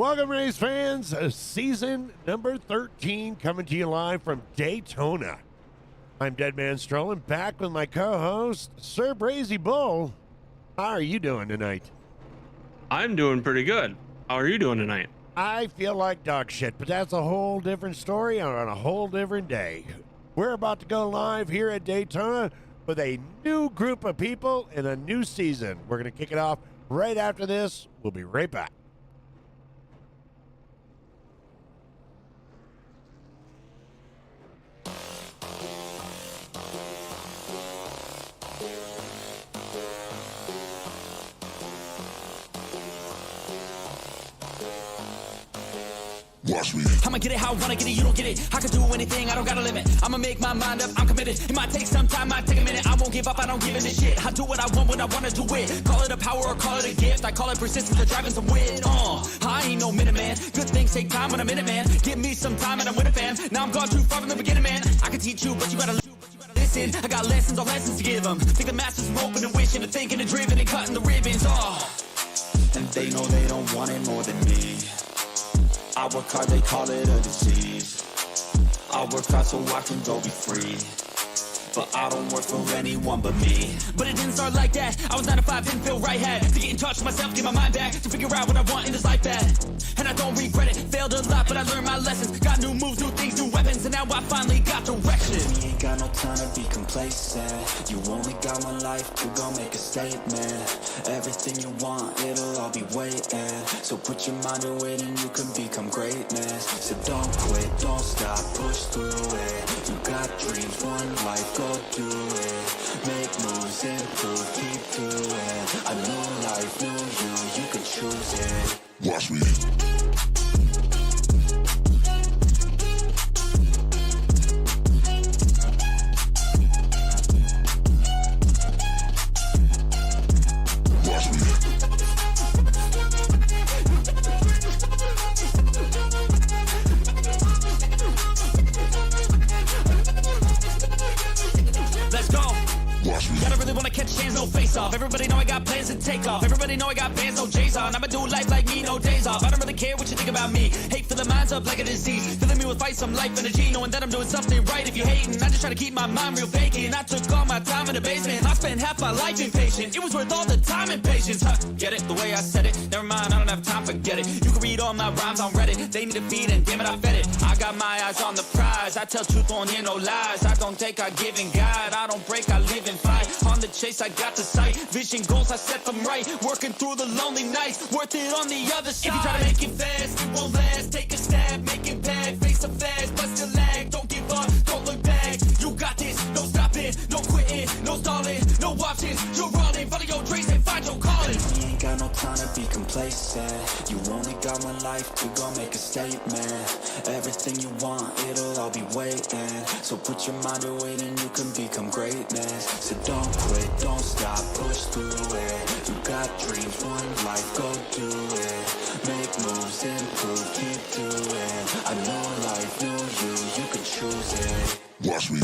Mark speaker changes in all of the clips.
Speaker 1: Welcome, race fans. Season number 13 coming to you live from Daytona. I'm Deadman Strolling, back with my co-host, Sir Brazy Bull. How are you doing tonight?
Speaker 2: I'm doing pretty good. How are you doing tonight?
Speaker 1: I feel like dog shit, but that's a whole different story on a whole different day. We're about to go live here at Daytona with a new group of people in a new season. We're going to kick it off right after this. We'll be right back.
Speaker 3: Watch me. I'ma get it how I wanna get it, you don't get it. I can do anything, I don't got a limit. I'ma make my mind up, I'm committed. It might take some time, might take a minute. I won't give up, I don't give in a shit. I do what I want when I wanna do it. Call it a power or call it a gift. I call it persistence or driving some wit. I ain't no minute man. Good things take time when I'm in it, man. Give me some time and I'm with a fan. Now I'm gone too far from the beginning, man. I can teach you, but you gotta listen. I got lessons on lessons to give them. Think the masters from open and wishing, and thinking and driven and cutting the ribbons. And they know they don't want it more than me. I work hard, they call it a disease. I work hard so I can go be free. But I don't work for anyone but me. But it didn't start like that. I was 9 to 5, didn't feel right. Had to get in touch with myself, get my mind back, to figure out what I want in this life bad. And I don't regret it, failed a lot, but I learned my lessons. Got new moves, new things, new weapons, and now I finally got direction. You ain't got no time to be complacent. You only got one life to go make a statement. Everything you want, it'll all be waiting. So put your mind to it and you can become greatness. So don't quit, don't stop, push through it. You got dreams, one life, go do it. Make moves, improve, keep doing. A new life, new you can choose it. Watch me. Everybody know I got plans to take off. Everybody know I got bands, no J's on. I'ma do life like me, no days off. I don't really care what you think about me. Hate for the minds up like a disease. Filling me with fight, some life energy. Knowing that I'm doing something right. If you hating, I just try to keep my mind real vacant. I took all my time in the basement. I spent half my life impatient. It was worth all the time and patience. Get it? The way I said it. Never mind, I don't have time, forget it. You can read all my rhymes on Reddit. They need a feed and damn it, I fed it. I got my eyes on the prize. I tell truth, don't hear no lies. I don't take, I give and guide. I don't break, I live and fight. On the chase, I got the sight. Vision goals, I set them right. Working through the lonely nights, worth it on the other side. If you try to make it fast, it won't last. Take a stab, make it bad. Face a fast, but still lag. Don't give up, don't look back. You got this, no stopping, no quitting, no stalling, no options. You're running, follow your dreams and find your calling. You ain't got no time to be complacent. You only got one life to go make a statement. Everything you want, it'll all be waiting. So put your mind to it and you can become greatness. So don't quit, don't stop, push through it. You got dreams, one life, go do it. Make moves, improve, keep doing. A new life, new you can choose it. Watch me.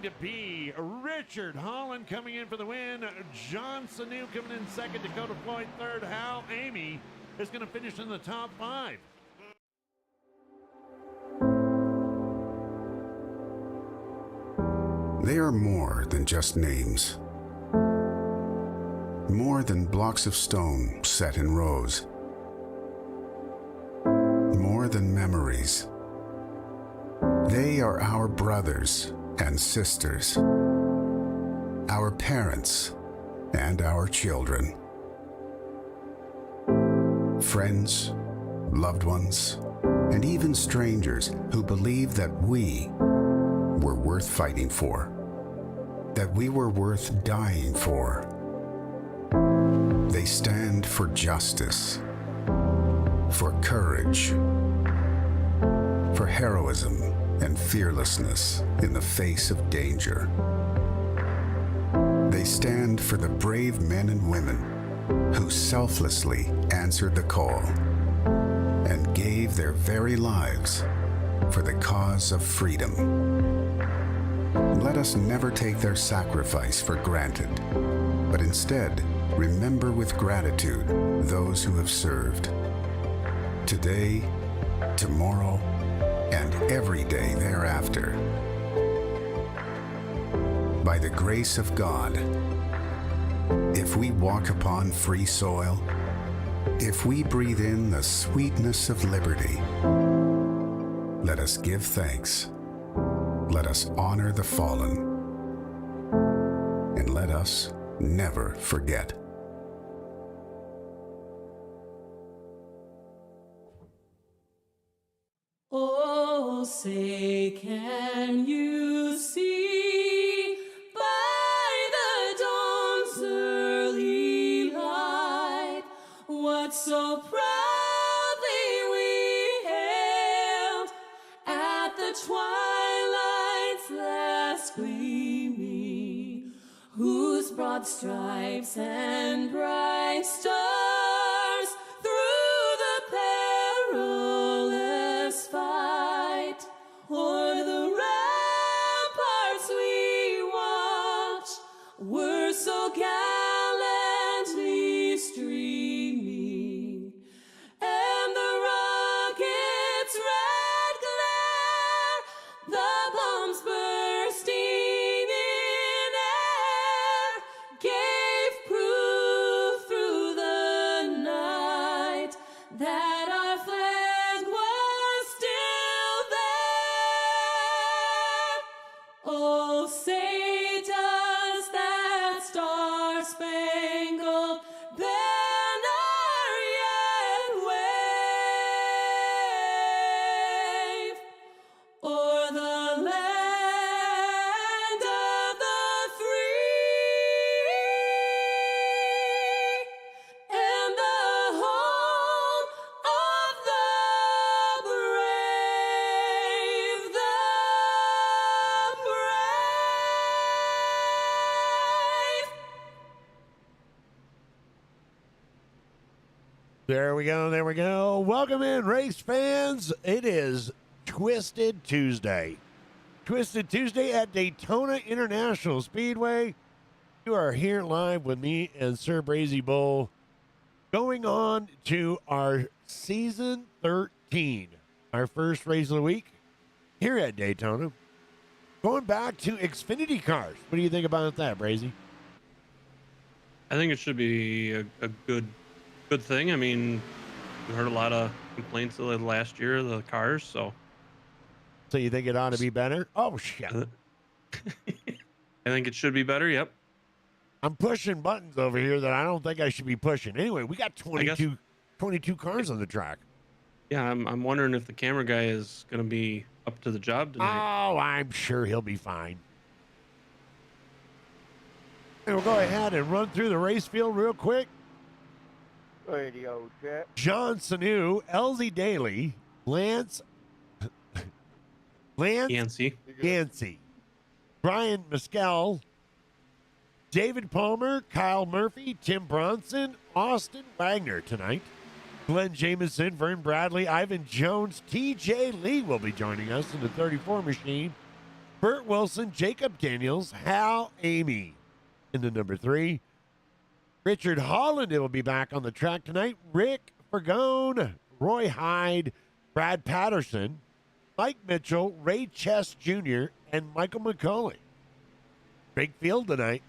Speaker 1: To be Richard Holland coming in for the win, John Sanu coming in second, Dakota Floyd third, Hal Amy is going to finish in the top 5.
Speaker 4: They are more than just names, more than blocks of stone set in rows, more than memories. They are our brothers and sisters, our parents and our children, friends, loved ones, and even strangers who believe that we were worth fighting for, that we were worth dying for. They stand for justice, for courage, for heroism, and fearlessness in the face of danger. They stand for the brave men and women who selflessly answered the call and gave their very lives for the cause of freedom. Let us never take their sacrifice for granted, but instead remember with gratitude those who have served. Today, tomorrow, and every day thereafter. By the grace of God, if we walk upon free soil, if we breathe in the sweetness of liberty, let us give thanks, let us honor the fallen, and let us never forget.
Speaker 5: Oh, say, can you see by the dawn's early light what so proudly we hailed at the twilight's last gleaming, whose broad stripes and bright stars through the perilous fight o'er the ramparts we watched were so gallantly streaming, and the rocket's red glare, the bombs bursting in air, gave proof through the night that our flag was still there. Oh, say does that star-spangled banner yet wave o'er the land of the free and the home of the brave, the brave.
Speaker 1: There we go. There we go. Welcome in, race fans. It is Twisted Tuesday. Twisted Tuesday at Daytona International Speedway. You are here live with me and Sir Brazy Bull, going on to our season 13, our first race of the week here at Daytona. Going back to Xfinity cars. What do you think about that, Brazy?
Speaker 2: I think it should be a good thing. I mean, we heard a lot of complaints of the last year of the cars, so
Speaker 1: So you think it ought to be better? Oh, shit.
Speaker 2: I think it should be better. Yep.
Speaker 1: I'm pushing buttons over here that I don't think I should be pushing. Anyway, we got 22 cars on the track.
Speaker 2: Yeah, I'm wondering if the camera guy is going to be up to the job tonight.
Speaker 1: Oh, I'm sure he'll be fine. And we'll go ahead and run through the race field real quick.
Speaker 6: Radio check.
Speaker 1: John Sanu, LZ Daly, Lance Yancey, Brian Mescal, David Palmer, Kyle Murphy, Tim Bronson, Austin Wagner tonight. Glenn Jamison, Vern Bradley, Ivan Jones, TJ Lee will be joining us in the 34 machine. Burt Wilson, Jacob Daniels, Hal Amy in the number 3. Richard Holland will be back on the track tonight. Rick Fergone, Roy Hyde, Brad Patterson, Mike Mitchell, Ray Chess Jr., and Michael McCauley. Big field tonight.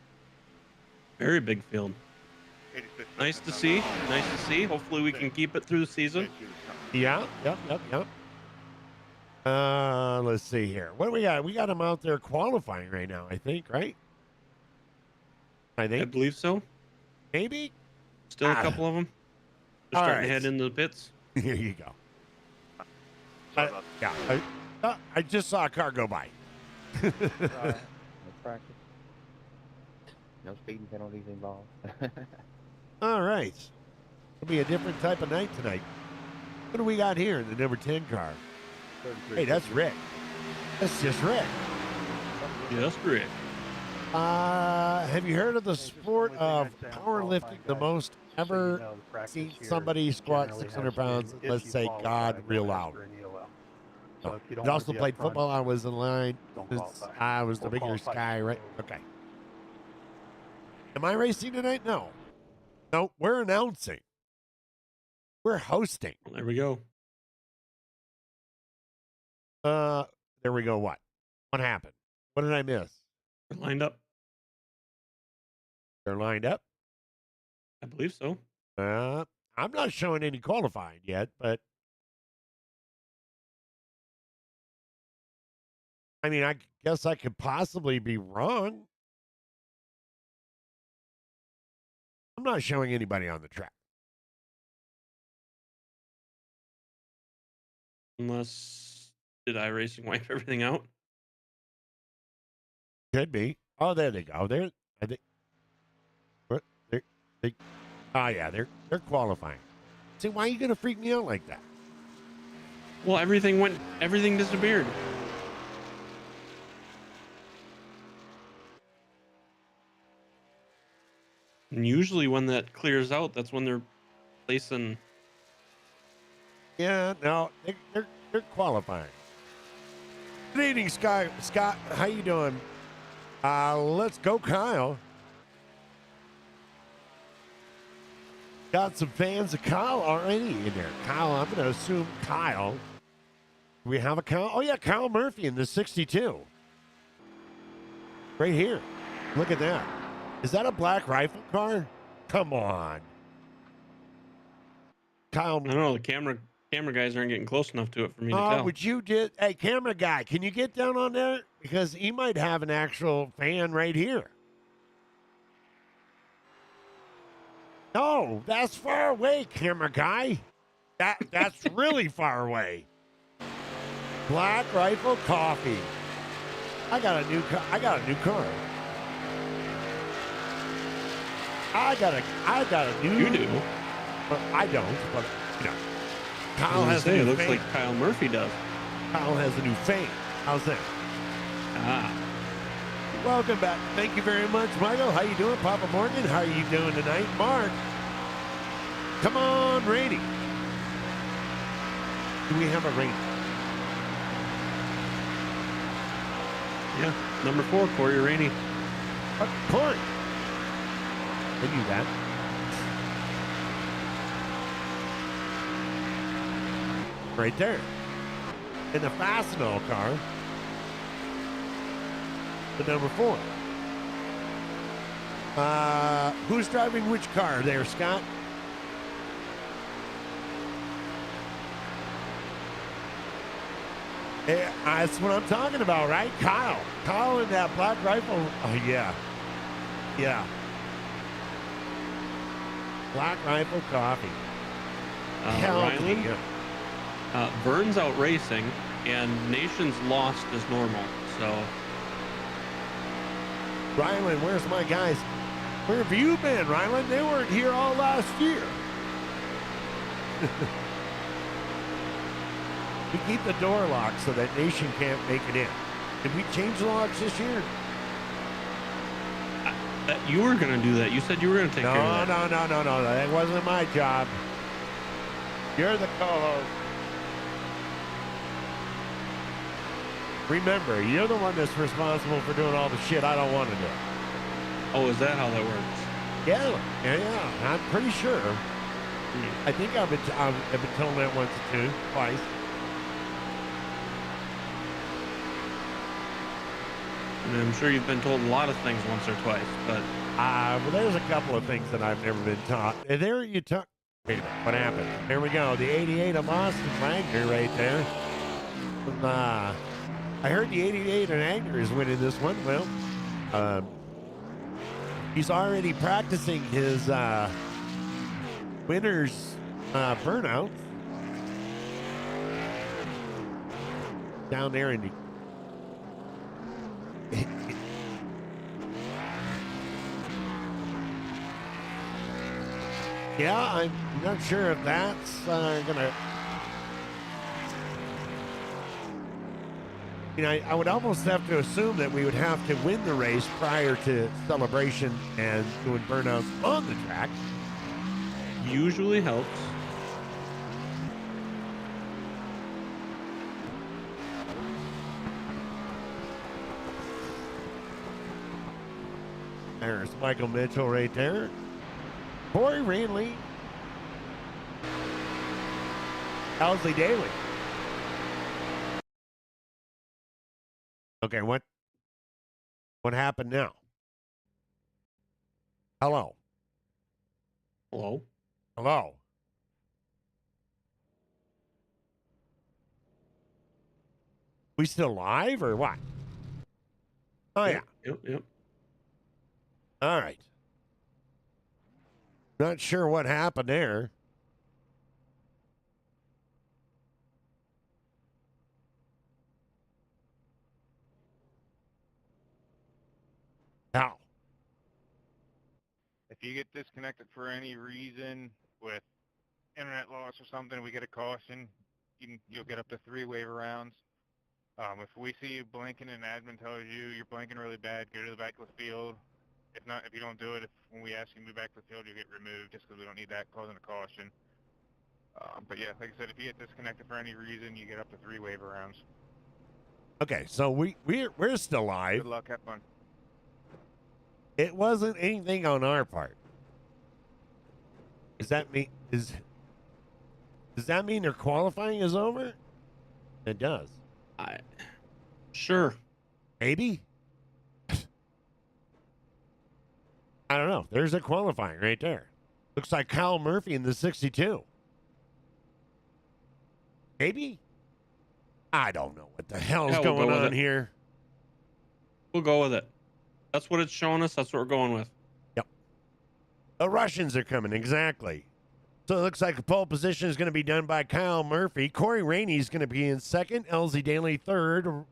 Speaker 2: Very big field. Nice to see. Nice to see. Hopefully we can keep it through the season.
Speaker 1: Yeah, yep. Let's see here. What do we got? We got them out there qualifying right now, I think, right? I think.
Speaker 2: I believe so.
Speaker 1: Maybe?
Speaker 2: Still a couple of them. They're starting to head into the pits.
Speaker 1: Here you go. I just saw a car go by.
Speaker 6: No practice. No speeding penalties involved.
Speaker 1: All right. It'll be a different type of night tonight. What do we got here in the number 10 car? Hey, that's Rick. That's just Rick.
Speaker 2: Just Rick.
Speaker 1: Have you heard of the sport of powerlifting? The most ever seen somebody squat 600 pounds, let's say God, real loud. No. I also played football. I was in line since I was the biggest guy, right? Okay. Am I racing tonight? No. No, we're announcing. We're hosting.
Speaker 2: Well, there we go.
Speaker 1: There we go. What happened? What did I miss?
Speaker 2: We're lined up.
Speaker 1: They're lined up.
Speaker 2: I believe so.
Speaker 1: I'm not showing any qualifying yet, but I mean, I guess I could possibly be wrong. I'm not showing anybody on the track.
Speaker 2: Unless, did iRacing wipe everything out?
Speaker 1: Could be. Oh, there they go. There, I think. Oh yeah, they're qualifying. See, why are you gonna freak me out like that?
Speaker 2: Well, everything disappeared. And usually when that clears out, that's when they're placing.
Speaker 1: Yeah, no, they're qualifying. Good evening, Scott. How you doing? Let's go, Kyle. Got some fans of Kyle already in there. Kyle, I'm going to assume Kyle. Do we have a Kyle? Oh, yeah, Kyle Murphy in the 62. Right here. Look at that. Is that a Black Rifle car? Come on. Kyle.
Speaker 2: I don't know. The camera guys aren't getting close enough to it for me to tell.
Speaker 1: Would you hey, camera guy, can you get down on there? Because he might have an actual fan right here. No, that's far away, camera guy. That's really far away. Black Rifle Coffee. I got a new car. I got a new.
Speaker 2: You do.
Speaker 1: I don't, but you know. Kyle
Speaker 2: I was
Speaker 1: has
Speaker 2: gonna say,
Speaker 1: a
Speaker 2: it
Speaker 1: new
Speaker 2: looks
Speaker 1: fame.
Speaker 2: like Kyle Murphy does.
Speaker 1: Kyle has a new fame. How's that?
Speaker 2: Ah.
Speaker 1: Welcome back. Thank you very much, Michael. How you doing, Papa Morgan? How are you doing tonight, Mark? Come on, Rainey. Do we have a Rainey?
Speaker 2: Yeah. Number 4, Corey Rainey.
Speaker 1: Corey. I knew that. Right there. In the Fastenal car. The number 4. Who's driving which car there, Scott? Yeah, that's what I'm talking about, right? Kyle. Kyle in that Black Rifle. Oh, yeah. Yeah. Black Rifle Coffee.
Speaker 2: Ryland.
Speaker 1: Yeah.
Speaker 2: Vern's out racing, and Nation's lost as normal. So.
Speaker 1: Ryland, where's my guys? Where have you been, Ryland? They weren't here all last year. We keep the door locked so that Nation can't make it in. Did we change the locks this year?
Speaker 2: You were going to do that. You said you were going to take care of that.
Speaker 1: No. That wasn't my job. You're the co-host. Remember, you're the one that's responsible for doing all the shit I don't want to do.
Speaker 2: Oh, is that how that works?
Speaker 1: Yeah. I'm pretty sure. I think I've been told that once or twice.
Speaker 2: And I'm sure you've been told a lot of things once or twice, but
Speaker 1: well, there's a couple of things that I've never been taught. And there you talk. Wait a minute, what happened? There we go. The 88 of Austin Wagner right there. I heard the 88 and Wagner is winning this one. Well, he's already practicing his winner's burnout down there in the. Yeah, I'm not sure if that's gonna. I would almost have to assume that we would have to win the race prior to celebration and doing burnouts on the track.
Speaker 2: Usually helps.
Speaker 1: There's Michael Mitchell right there. Corey Ranley. Owsley Daly. Okay, what happened now? Hello.
Speaker 2: Hello.
Speaker 1: Hello. We still live or what? Oh yeah.
Speaker 2: Yep.
Speaker 1: All right. Not sure what happened there. How?
Speaker 7: If you get disconnected for any reason with internet loss or something, we get a caution. You'll get up to 3 waiver rounds. If we see you blinking and admin tells you you're blinking really bad, go to the back of the field. If you don't do it, when we ask you to move back to the field, you get removed just because we don't need that causing a caution. But yeah, like I said, if you get disconnected for any reason, you get up to 3 waiver rounds.
Speaker 1: Okay, so we're still live.
Speaker 7: Good luck, have fun.
Speaker 1: It wasn't anything on our part. Does that mean their qualifying is over? It does.
Speaker 2: Sure.
Speaker 1: Maybe. I don't know. There's a qualifying right there. Looks like Kyle Murphy in the 62. Maybe. I don't know what the hell's
Speaker 2: Yeah, we'll
Speaker 1: going
Speaker 2: go with
Speaker 1: on
Speaker 2: it.
Speaker 1: here.
Speaker 2: We'll go with it. That's what it's showing us. That's what we're going with.
Speaker 1: Yep. The Russians are coming, exactly. So it looks like the pole position is going to be done by Kyle Murphy. Corey Rainey is going to be in second. LZ Daly third.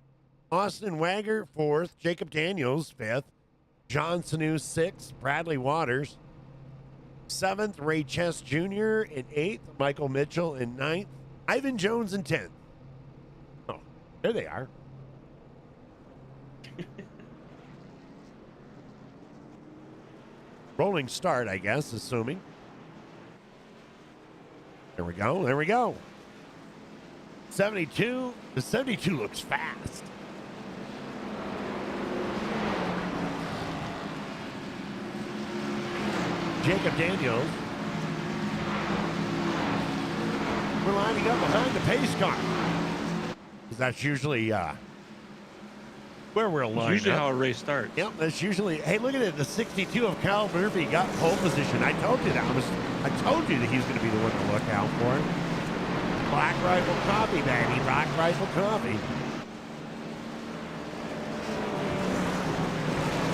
Speaker 1: Austin Wagger fourth. Jacob Daniels fifth. John Sanu sixth. Bradley Waters seventh. Ray Chess Jr. in eighth. Michael Mitchell in ninth. Ivan Jones in 10th. Oh, there they are. Rolling start, I guess, assuming. There we go. There we go. 72. The 72 looks fast. Jacob Daniels. We're lining up behind the pace car. 'Cause that's usually where we're
Speaker 2: It's
Speaker 1: lined
Speaker 2: usually
Speaker 1: up.
Speaker 2: how a race starts.
Speaker 1: Yep, that's usually. Hey, look at it. The 62 of Kyle Murphy got pole position. I told you that. I told you that he was going to be the one to look out for. Black Rifle Coffee, baby. Black Rifle Coffee.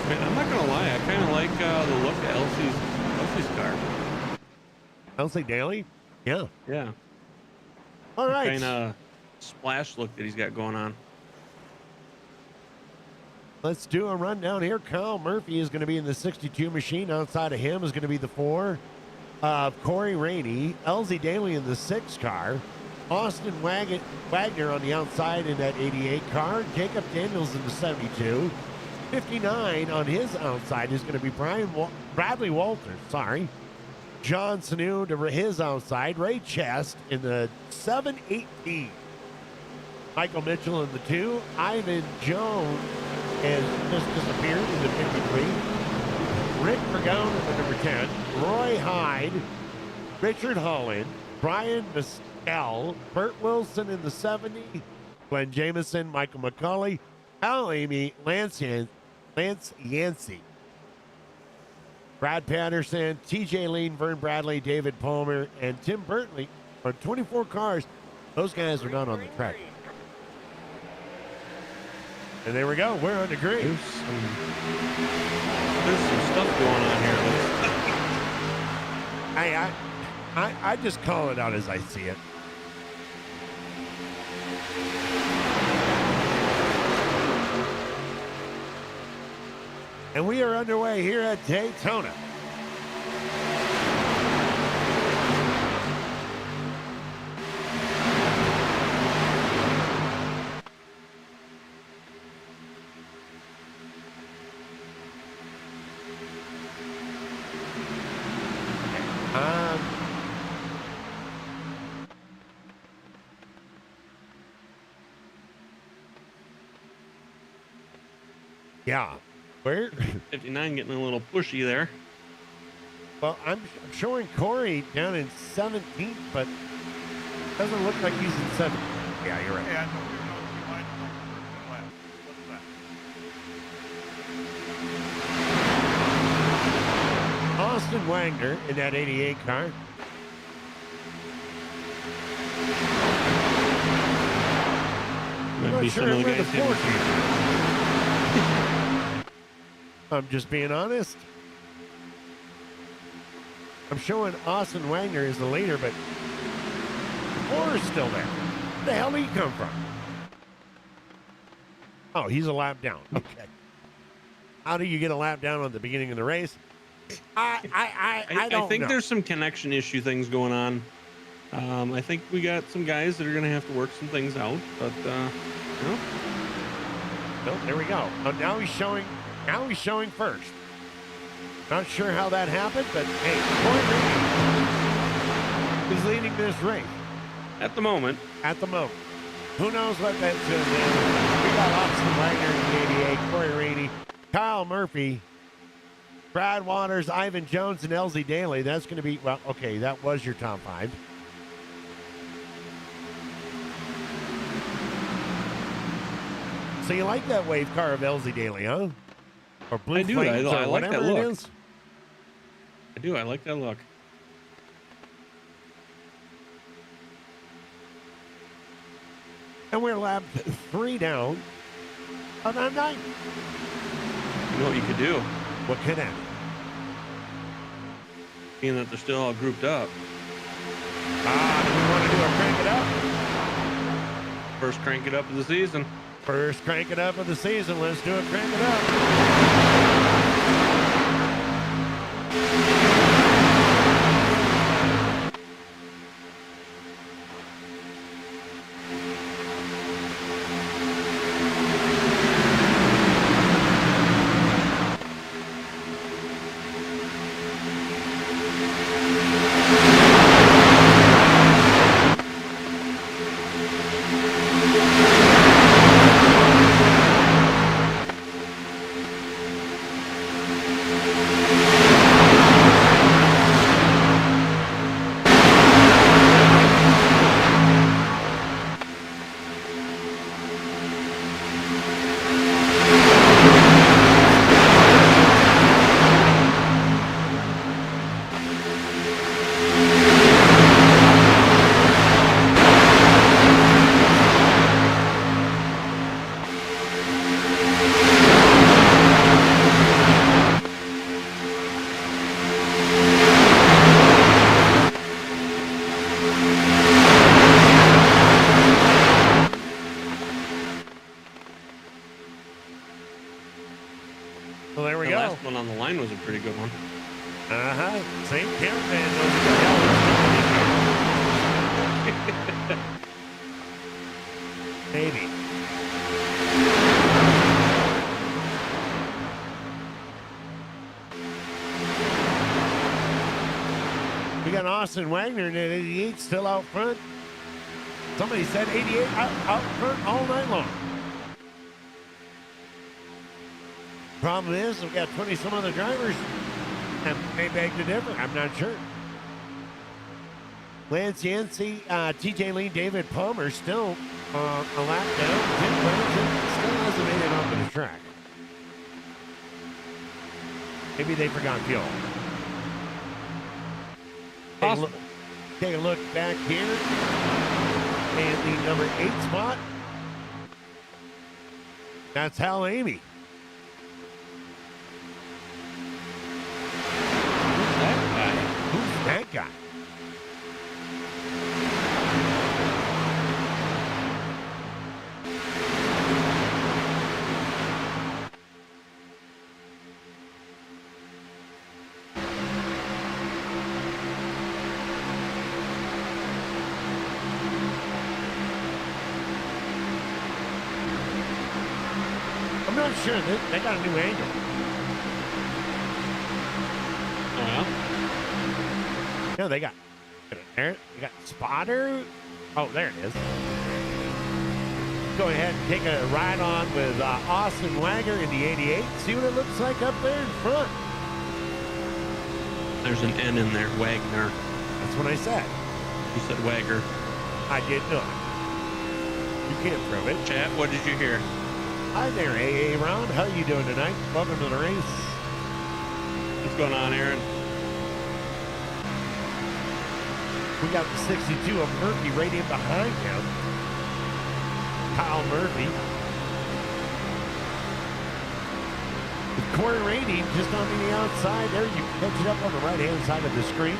Speaker 2: Man, I'm not gonna lie. I kind of like the look of Elsie's car.
Speaker 1: Elsie Daly? Yeah.
Speaker 2: Yeah.
Speaker 1: All right.
Speaker 2: Kind of splash look that he's got going on.
Speaker 1: Let's do a rundown here. Kyle Murphy is going to be in the 62 machine. Outside of him is going to be the 4 of Corey Rainey. LZ Daly in the 6 car. Austin Wagner on the outside in that 88 car. Jacob Daniels in the 72. 59 on his outside is going to be Bradley Walters. Sorry. John Sanu to his outside. Ray Chest in the 718. Michael Mitchell in the 2. Ivan Jones has just disappeared in the 53. Rick Dragone in the number 10. Roy Hyde. Richard Holland. Brian Mescal. Burt Wilson in the 70. Glenn Jameson. Michael McCauley. Al Amy. Lance Yancey. Brad Patterson. TJ Lean. Vern Bradley. David Palmer. And Tim Burtley. On 24 cars. Those guys are not on the track. And there we go. We're on the green.
Speaker 2: There's some stuff going on here.
Speaker 1: Hey, I just call it out as I see it. And we are underway here at Daytona. Yeah. Where?
Speaker 2: 59 getting a little pushy there.
Speaker 1: Well, I'm showing Corey down in 17th, but doesn't look like he's in 7th. Yeah, you're right.
Speaker 7: Yeah, I know we know you might like first and last. What's that?
Speaker 1: Austin Wagner in that 88 car.
Speaker 2: Might be some of the guys hitting.
Speaker 1: I'm just being honest. I'm showing Austin Wagner as the leader, but four is still there. Where the hell did he come from? Oh, he's a lap down. Okay. How do you get a lap down on the beginning of the race? I don't
Speaker 2: think
Speaker 1: know.
Speaker 2: there's some connection issue things going on. I think we got some guys that are going to have to work some things out, but
Speaker 1: Oh, there we go. Oh, now he's showing. Now he's showing first. Not sure how that happened, but hey, Corey Rainey is leading this race
Speaker 2: at the moment.
Speaker 1: At the moment, who knows what that's going to do? We got Austin Wagner in the 88, Corey Rainey, Kyle Murphy, Brad Waters, Ivan Jones, and LZ Daly. That's going to be well. Okay, that was your top 5. So you like that wave car of LZ Daly, huh? Or Blue
Speaker 2: I do.
Speaker 1: Flames,
Speaker 2: I
Speaker 1: or
Speaker 2: like that
Speaker 1: whatever it
Speaker 2: look.
Speaker 1: is?
Speaker 2: I do. I like that look.
Speaker 1: And we're lap 3 down. Oh, no, 9.
Speaker 2: You know what you could do?
Speaker 1: What could happen?
Speaker 2: Being that they're still all grouped up.
Speaker 1: Do we want to do a crank it up?
Speaker 2: First crank it up of the season.
Speaker 1: First crank it up of the season. Let's do a crank it up. Well, there we
Speaker 2: The
Speaker 1: go.
Speaker 2: last one on the line was a pretty good one.
Speaker 1: St. Caravan knows what the hell is Maybe. We got Austin Wagner in at 88 still out front. Somebody said 88 out front all night long. Problem is, we've got 20-some other drivers, and they beg to differ. I'm not sure. Lance Yancey, TJ Lee, David Palmer still a lap down. Tim Branson still hasn't made it onto the track. Maybe they forgot fuel. Take a look back here. And the number 8 spot. That's Hal Amy. Who's that guy? I'm not sure. They got a new angle.
Speaker 2: Oh, yeah?
Speaker 1: they got? There, they got spotter. Oh, there it is. Go ahead and take a ride on with Austin Wagner in the 88. See what it looks like up there in front.
Speaker 2: There's an N in there, Wagner.
Speaker 1: That's what I said.
Speaker 2: You said Wagner.
Speaker 1: I did not. You can't prove it.
Speaker 2: Chat, what did you hear?
Speaker 1: Hi there, AA Ron. How you doing tonight? Welcome to the race.
Speaker 2: What's going on, Aaron?
Speaker 1: We got the 62 of Murphy right in behind him. Kyle Murphy. With Corey Rainey just on the outside there. You can catch it up on the right-hand side of the screen.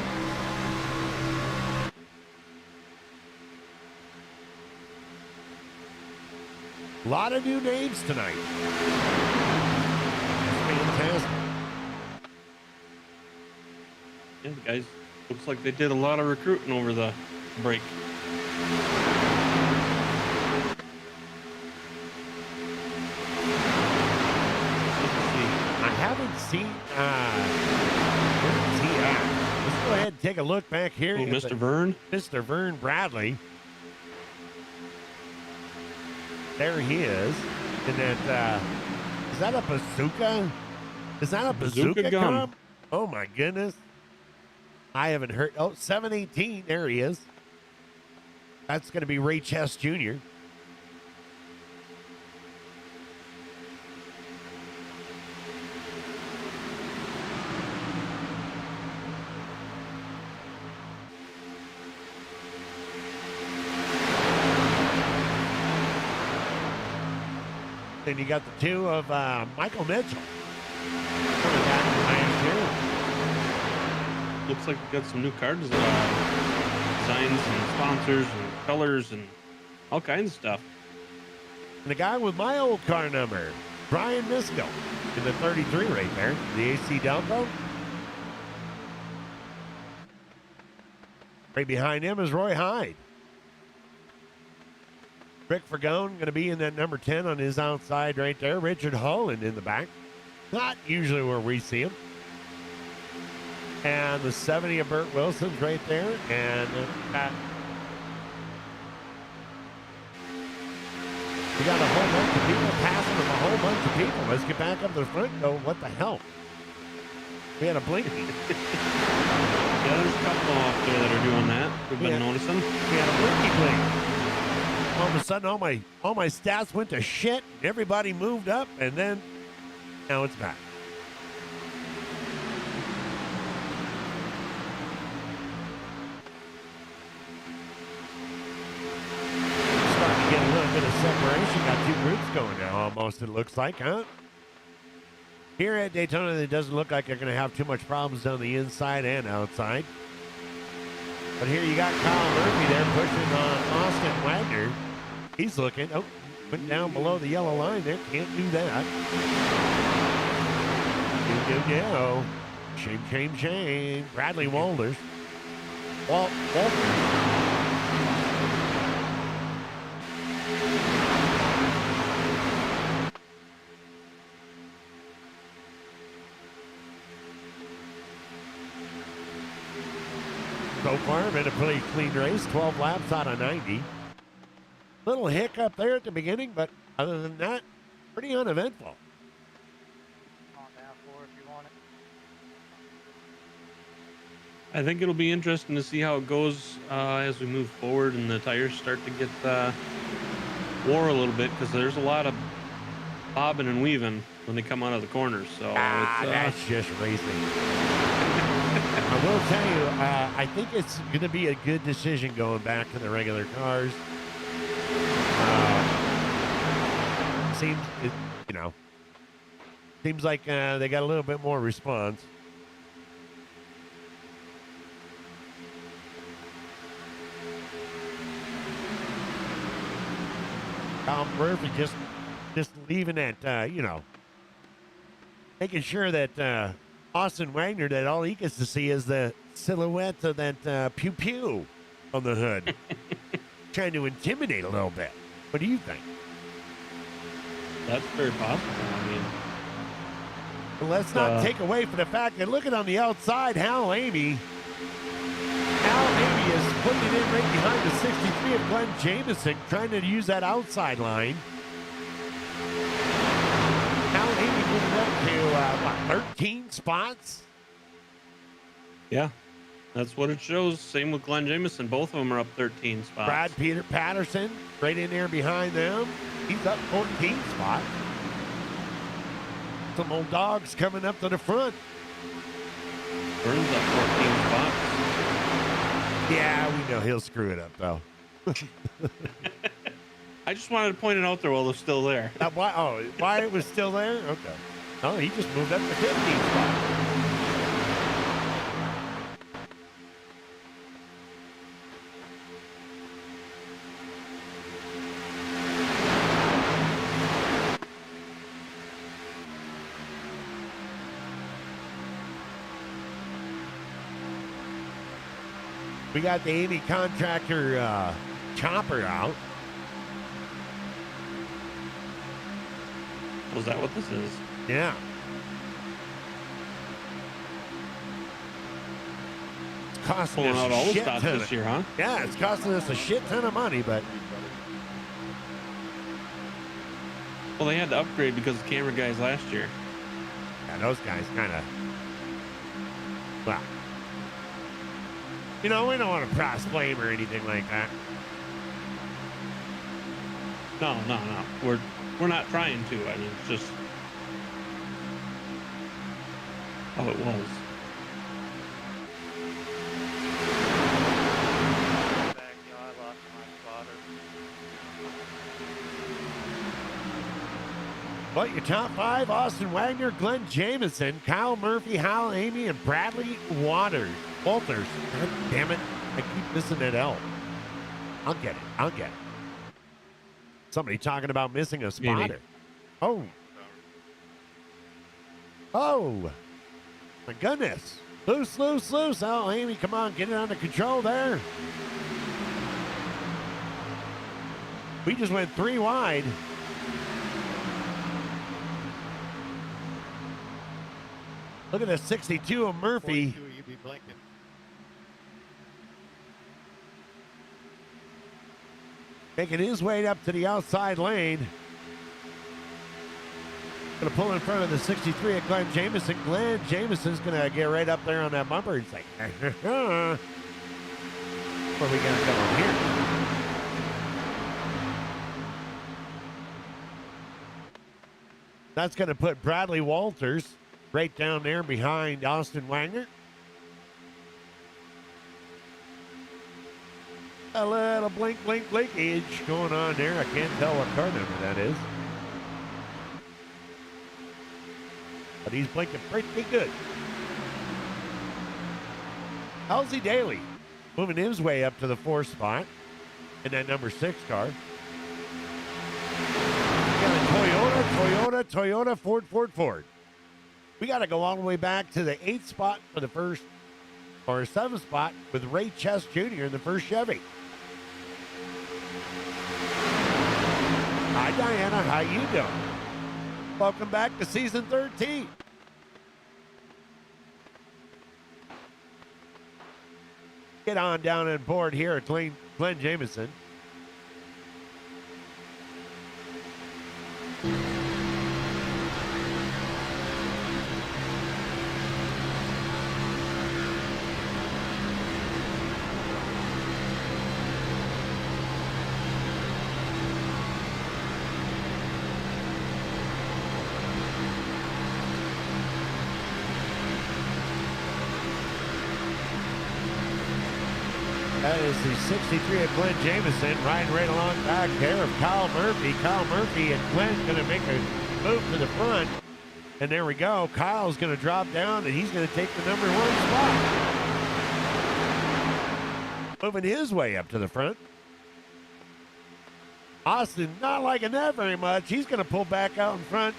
Speaker 1: A lot of new names tonight. That's fantastic.
Speaker 2: Yeah, the guys, looks like they did a lot of recruiting over the break.
Speaker 1: I haven't seen, where is he at? Let's go ahead and take a look back here.
Speaker 2: Oh, Mr. Vern?
Speaker 1: Mr. Vern Bradley. There he is. And that, is that a bazooka? Is that a bazooka
Speaker 2: gum.
Speaker 1: gum? Oh my goodness. I haven't heard. Oh, 718. There he is. That's going to be Ray Chess Jr. Then you got the two of Michael Mitchell. Coming back last year.
Speaker 2: Looks like we got some new cards, designs and sponsors and colors and all kinds of stuff.
Speaker 1: And the guy with my old car number, Brian Misko, in the 33 right there, the AC Delco. Right behind him is Roy Hyde. Rick Fergone going to be in that number 10 on his outside right there. Richard Holland in the back. Not usually where we see him. And the 70 of Burt Wilson's right there. And we got a whole bunch of people passing them, a whole bunch of people. Let's get back up to the front and go, what the hell? We had a blinky.
Speaker 2: Yeah, there's a couple off there that are doing that. We've been noticing.
Speaker 1: We had a blinky blink. All of a sudden, all my stats went to shit. Everybody moved up, and then now it's back. Starting to get a little bit of separation. Got two groups going now, almost, it looks like, huh? Here at Daytona, it doesn't look like they're going to have too much problems on the inside and outside. But here you got Kyle Murphy there pushing on Austin Wagner. He's looking. Oh, went down below the yellow line there. Can't do that. No. Shame, shame, shame. Bradley Walters. Walters. So far, been a pretty clean race. 12 laps out of 90. Little hiccup there at the beginning, but other than that, pretty uneventful.
Speaker 6: On down for if you want it.
Speaker 2: I think it'll be interesting to see how it goes as we move forward and the tires start to get wore a little bit, because there's a lot of bobbing and weaving when they come out of the corners. So
Speaker 1: that's just racing. I will tell you, I think it's going to be a good decision going back to the regular cars. Seems like they got a little bit more response. Kyle Murphy just leaving it, making sure that Austin Wagner, that all he gets to see is the silhouette of that pew pew on the hood. Trying to intimidate a little bit. What do you think?
Speaker 2: That's very possible. I mean,
Speaker 1: Let's not take away from the fact that look at on the outside, Hal Amy Al Amy is putting it in right behind the 63 of Glenn Jameson, trying to use that outside line. Al Amy moving up to, 13 spots?
Speaker 2: Yeah, that's what it shows. Same with Glenn Jameson. Both of them are up 13 spots.
Speaker 1: Brad Peter Patterson right in there behind them. He's up 14 spots. Some old dogs coming up to the front.
Speaker 2: Burns up 14 spots.
Speaker 1: Yeah, we know he'll screw it up, though.
Speaker 2: I just wanted to point it out there while they're still there.
Speaker 1: Why it was still there? Okay. Oh, he just moved up to 15 spots. We got the Amy Contractor chopper out.
Speaker 2: Was that what this is?
Speaker 1: Yeah. It's costing
Speaker 2: Pulling
Speaker 1: us
Speaker 2: out
Speaker 1: a
Speaker 2: all the
Speaker 1: shit
Speaker 2: stops
Speaker 1: ton
Speaker 2: this
Speaker 1: of,
Speaker 2: year, huh?
Speaker 1: Yeah, it's costing us a shit ton of money, but
Speaker 2: Well, they had to upgrade because of camera guys last year.
Speaker 1: yeah, those guys kind of, well, you know, we don't want to cross blame or anything like that.
Speaker 2: No. We're not trying to. I mean, it's just how it was.
Speaker 6: Back, I lost my spotter.
Speaker 1: But your top five: Austin Wagner, Glenn Jameson, Kyle Murphy, Hal Amy, and Bradley Walters. God damn it. I keep missing that L. I'll get it. Somebody talking about missing a spotter. Oh. My goodness. Loose. Hal Amy, come on, get it under control there. We just went 3 wide. Look at the 62 of Murphy. Making his way up to the outside lane. Gonna pull in front of the 63 of Glenn Jameson. Glenn Jameson's gonna get right up there on that bumper. He's like, where are we gonna come on here? That's gonna put Bradley Walters right down there behind Austin Wagner. A little blinkage going on there. I can't tell what car number that is. But he's blinking pretty good. Halsey Daly moving his way up to the 4th spot in that number 6 car. We got a Toyota, Ford. We got to go all the way back to the 8th spot for the first, or 7th spot with Ray Chess Jr. in the first Chevy. Hi, Diana. How you doing? Welcome back to season 13. Get on down and board here at Glenn Jameson. That is the 63 of Glenn Jameson riding right along back there of Kyle Murphy. Kyle Murphy and Glenn going to make a move to the front. And there we go. Kyle's going to drop down and he's going to take the number 1 spot. Moving his way up to the front. Austin not liking that very much. He's going to pull back out in front.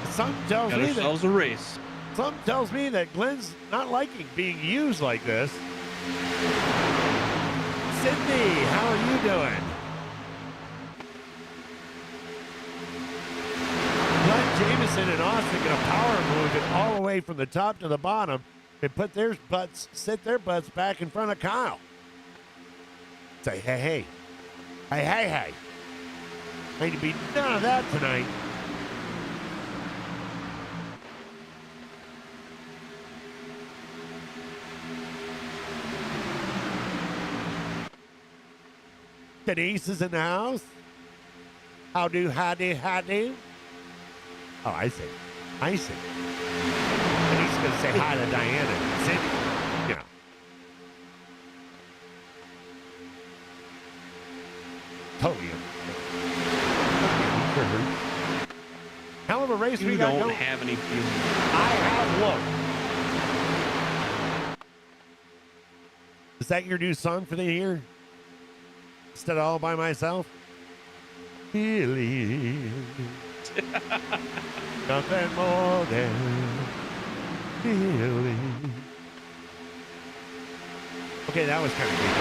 Speaker 1: Something tells me
Speaker 2: ourselves a race.
Speaker 1: Something tells me that Glenn's not liking being used like this. Sydney, how are you doing? Glenn Jameson and Austin going to power move it all the way from the top to the bottom. They put their butts, sit their butts back in front of Kyle. Say, hey, hey. Hey, hey, hey. Ain't to be none of that tonight. Denise is in the house. How do? Oh, I see. Denise is going to say hi to Diana and Cindy. You know. Totally. Hell of a race we got
Speaker 2: don't
Speaker 1: going.
Speaker 2: have any feelings.
Speaker 1: I have looked. Is that your new song for the year? Instead of All By Myself? Feelings. Nothing more than feelings. Okay, that was kind of good.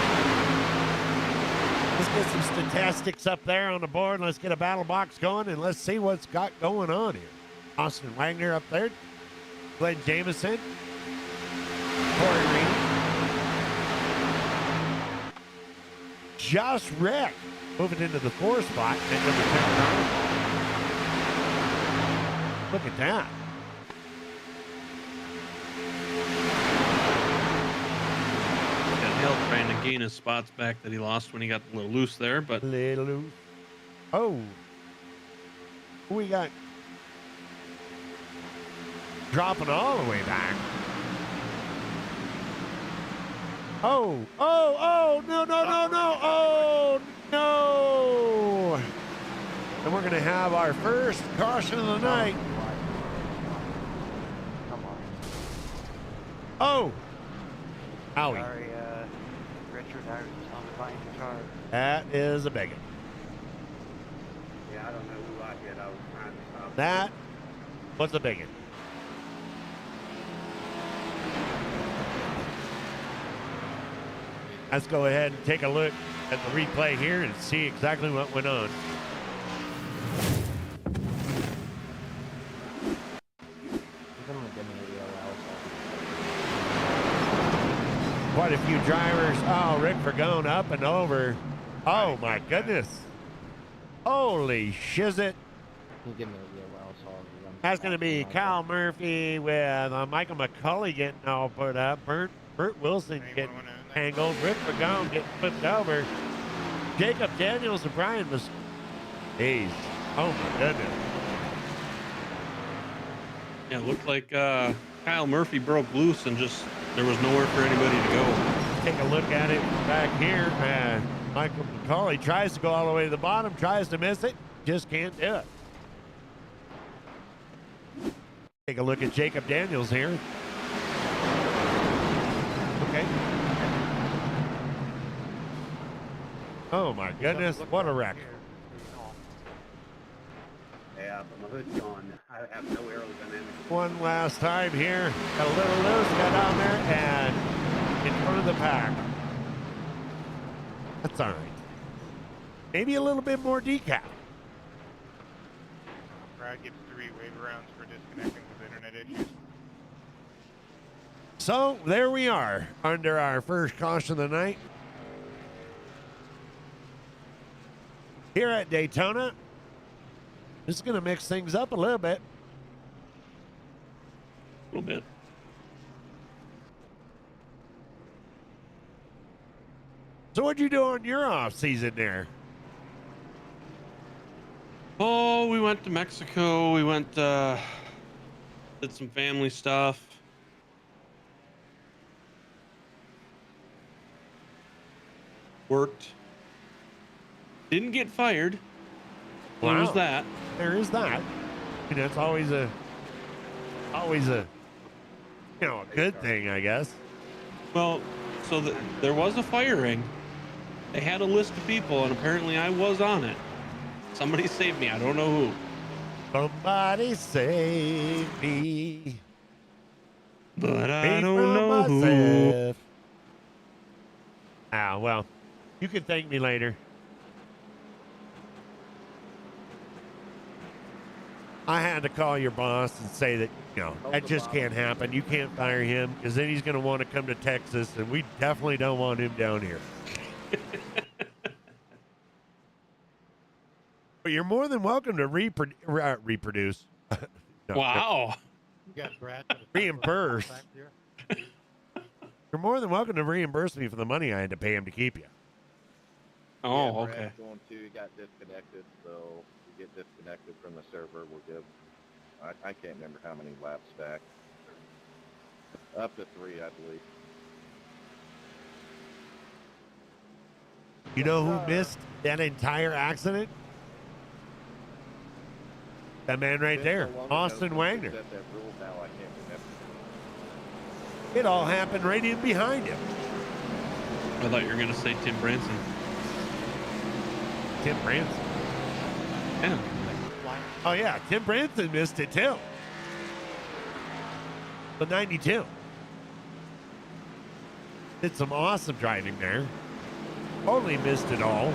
Speaker 1: Let's get some statistics up there on the board. Let's get a battle box going, and let's see what's got going on here. Austin Wagner up there. Glenn Jameson. Corey Reed. Josh Rick moving into the 4th spot at number 10. Look at that.
Speaker 2: Got Hill trying to gain his spots back that he lost when he got a little loose there, but
Speaker 1: Little loose. Oh. Who we got? Dropping all the way back. Oh, no. Oh, no. And we're going to have our first caution of the night.
Speaker 6: Come on.
Speaker 1: Oh. Owie.
Speaker 6: Sorry, Richard, I was just on the flying guitar.
Speaker 1: That is a bigot.
Speaker 8: Yeah, I don't know who I hit. I was trying to stop.
Speaker 1: That was a bigot. Let's go ahead and take a look at the replay here and see exactly what went on. Quite a few drivers. Oh, Rick Vergone up and over. Oh, my goodness. Holy shizzit. That's going to be Kyle Murphy with Michael McCulley getting all put up. Bert Wilson getting angled. Rick Vergone getting flipped over. Jacob Daniels and Brian was. Jeez. Oh, my goodness.
Speaker 2: yeah, it looked like Kyle Murphy broke loose and just there was nowhere for anybody to go.
Speaker 1: Take a look at it back here. And Michael McCauley tries to go all the way to the bottom, tries to miss it, just can't do it. Take a look at Jacob Daniels here. Okay. Oh my goodness, what a wreck.
Speaker 8: Yeah, but my hood's gone. I have no aerodynamics.
Speaker 1: One last time here. Got a little loose, got down there, and in front of the pack. That's all right. Maybe a little bit more decap.
Speaker 7: Brad gets 3 wave rounds for disconnecting with internet issues.
Speaker 1: So there we are under our first caution of the night. Here at Daytona. This is going to mix things up a little bit.
Speaker 2: A little bit.
Speaker 1: So what'd you do on your off season there?
Speaker 2: Oh, we went to Mexico. We went, did some family stuff. Worked. Didn't get fired. There was
Speaker 1: Wow.
Speaker 2: that.
Speaker 1: There is that. I mean, that's always a, a good thing, I guess.
Speaker 2: Well, so there was a firing. They had a list of people, and apparently I was on it. Somebody saved me. I don't know who.
Speaker 1: Somebody save me.
Speaker 2: But I
Speaker 1: Me
Speaker 2: don't
Speaker 1: from
Speaker 2: know who.
Speaker 1: myself. Ah, well, you can thank me later. I had to call your boss and say that, that just can't happen. You can't fire him because then he's going to want to come to Texas, and we definitely don't want him down here. But you're more than welcome to reproduce. No,
Speaker 2: Wow.
Speaker 9: You got Brad.
Speaker 1: Reimburse. You're more than welcome to reimburse me for the money I had to pay him to keep you.
Speaker 2: Oh,
Speaker 10: Yeah,
Speaker 2: okay.
Speaker 10: Brad's going to got disconnected, so we get disconnected from the server. We're good. I can't remember how many laps back. Up to 3, I believe.
Speaker 1: You know who missed that entire accident? That man right
Speaker 10: Been
Speaker 1: there,
Speaker 10: so long ago
Speaker 1: Austin
Speaker 10: since we
Speaker 1: Wagner.
Speaker 10: set that rule, now I can't remember.
Speaker 1: It all happened right in behind him.
Speaker 2: I thought you were gonna say Tim Branson.
Speaker 1: Tim Branson.
Speaker 2: Yeah.
Speaker 1: Oh, yeah. Tim Branson missed it, too. The 92. Did some awesome driving there. Totally missed it all.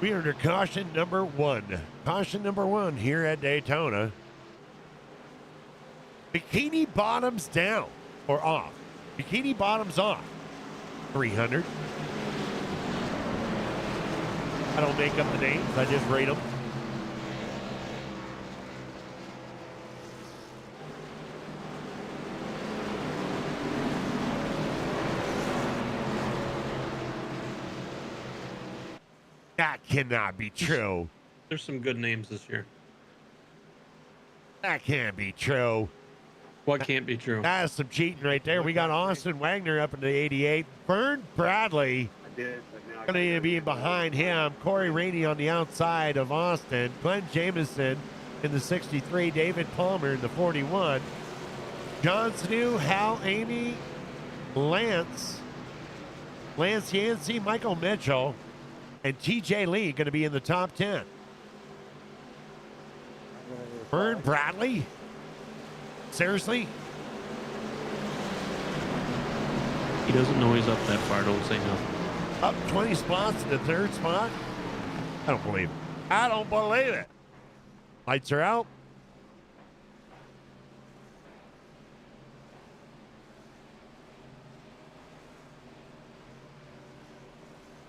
Speaker 1: We are under caution number 1. Caution number 1 here at Daytona. Bikini bottoms down or off. Bikini bottoms off. 300. I don't make up the names. I just rate them. That cannot be true.
Speaker 2: There's some good names this year.
Speaker 1: That can't be true.
Speaker 2: What can't be true?
Speaker 1: That is some cheating right there. We got Austin Wagner up in the 88. Vern Bradley
Speaker 8: I did, but now I
Speaker 1: going to
Speaker 8: gotta
Speaker 1: be
Speaker 8: go.
Speaker 1: behind him. Corey Rainey on the outside of Austin. Glenn Jamison in the 63. David Palmer in the 41. John Snew, Hal Amy, Lance Yancey, Michael Mitchell, and TJ Lee going to be in the top 10. Vern Bradley? Seriously?
Speaker 2: He doesn't know he's up that far. Don't say nothing.
Speaker 1: Up 20 spots to the 3rd spot? I don't believe it. I don't believe it. Lights are out.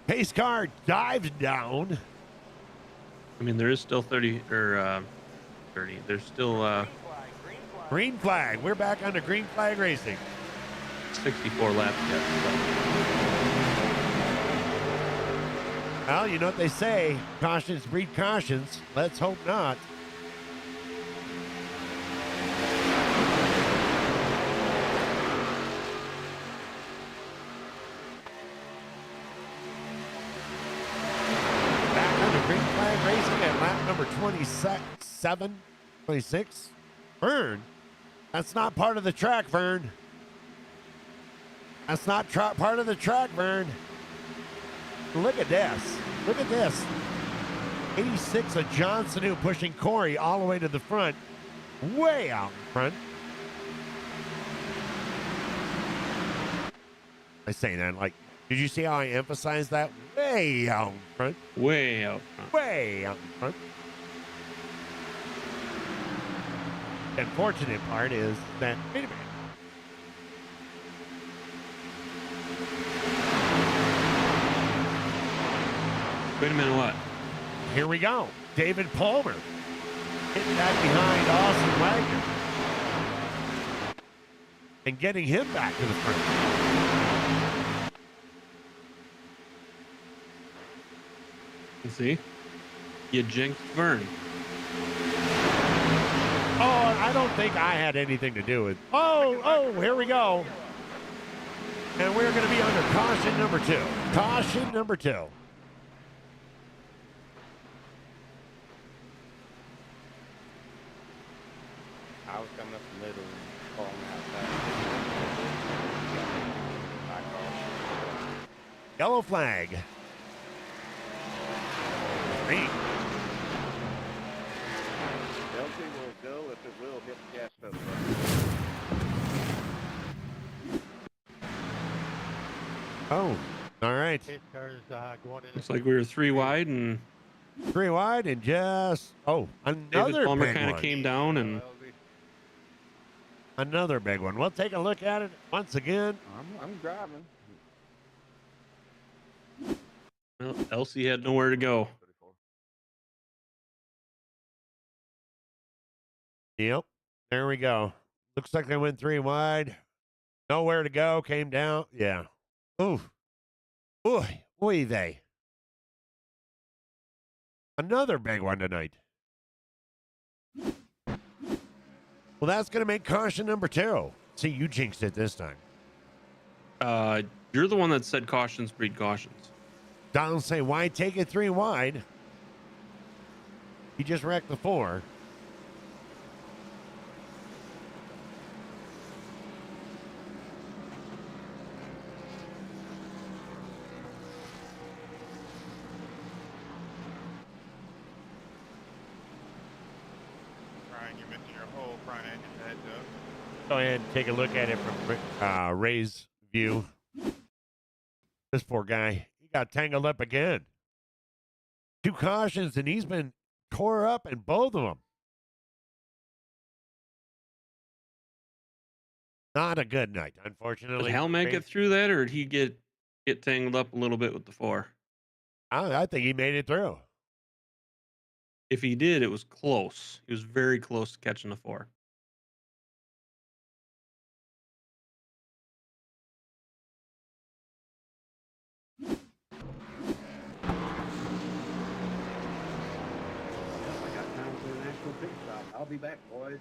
Speaker 1: Pace car dives down.
Speaker 2: I mean, there is still 30 or 30. There's still
Speaker 1: Green flag. We're back on the green flag racing.
Speaker 2: 64 laps yet.
Speaker 1: Well, you know what they say. Cautions breed cautions. Let's hope not. Back on the green flag racing at lap number 27, 26. Vern, that's not part of the track, Vern. That's not part of the track, Vern. Look at this. Look at this. 86 of Johnson who pushing Corey all the way to the front. Way out in front. I say that like, did you see how I emphasized that? Way out in front.
Speaker 2: Way out front.
Speaker 1: Way out in front. The unfortunate part is that, wait a minute.
Speaker 2: Wait a minute, what?
Speaker 1: Here we go. David Palmer hitting that behind Austin Wagner and getting him back to the front.
Speaker 2: You see? You jinxed Vern.
Speaker 1: Oh, I don't think I had anything to do with. Oh, here we go. And we're going to be under caution number 2. Caution number 2.
Speaker 10: I was coming up the middle and falling outside.
Speaker 1: Yellow flag. Green.
Speaker 10: Delty will go if it will hit the gas pedal.
Speaker 1: Oh, All right.
Speaker 9: Pace cars going in.
Speaker 2: Looks like we were 3 wide, and
Speaker 1: 3 wide and just
Speaker 2: David
Speaker 1: another
Speaker 2: Palmer
Speaker 1: big
Speaker 2: kind of
Speaker 1: one.
Speaker 2: came down, and
Speaker 1: Another big one. We'll take a look at it once again.
Speaker 10: I'm driving.
Speaker 2: well, Elsie had nowhere to go.
Speaker 1: Yep. There we go. Looks like they went 3 wide. Nowhere to go. Came down. Yeah. Oof. Oy. Oy vey. Another big one tonight. Well, that's going to make caution number 2. See, you jinxed it this time.
Speaker 2: You're the one that said cautions breed cautions.
Speaker 1: Donald say, why take it 3 wide? He just wrecked the 4.
Speaker 7: Brian, you're missing your whole front engine heads up.
Speaker 1: Go ahead and take a look at it from Ray's view. This poor guy, he got tangled up again. 2 cautions, and he's been tore up in both of them. Not a good night, unfortunately.
Speaker 2: Did Helmet get through that, or did he get tangled up a little bit with the 4?
Speaker 1: I think he made it through.
Speaker 2: If he did, it was close. He was very close to catching the 4.
Speaker 8: Yep, I got time for an actual pit stop. I'll be back, boys.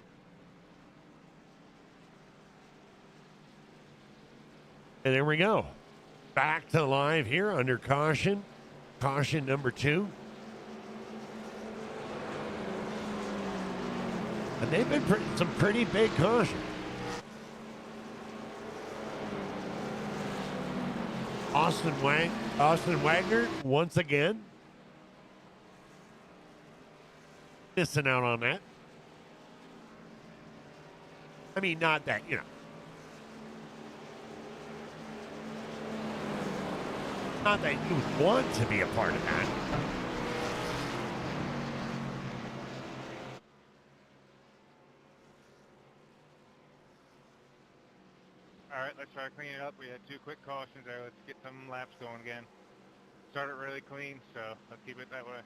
Speaker 1: And there we go. Back to live here under caution. Caution number 2. And they've been some pretty big cautions. Austin Wagner, once again, missing out on that. I mean, not that, not that you want to be a part of that.
Speaker 7: All right, let's try to clean it up. We had 2 quick cautions there. Let's get some laps going again. Started really clean, so let's keep it that way.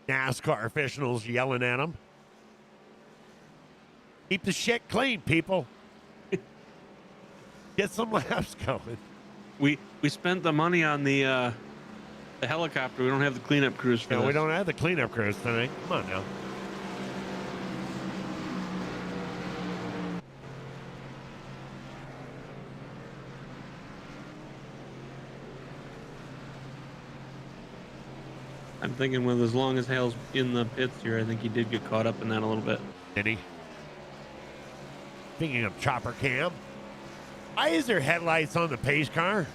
Speaker 1: NASCAR officials yelling at him. Keep the shit clean, people. Get some laps going.
Speaker 2: We spent the money on the helicopter. We don't have the cleanup crews for
Speaker 1: No,
Speaker 2: this.
Speaker 1: we don't have the cleanup crews tonight. Come on now.
Speaker 2: I'm thinking with as long as Hale's in the pits here, I think he did get caught up in that a little bit.
Speaker 1: Did he? Speaking of chopper cam, why is there headlights on the pace car?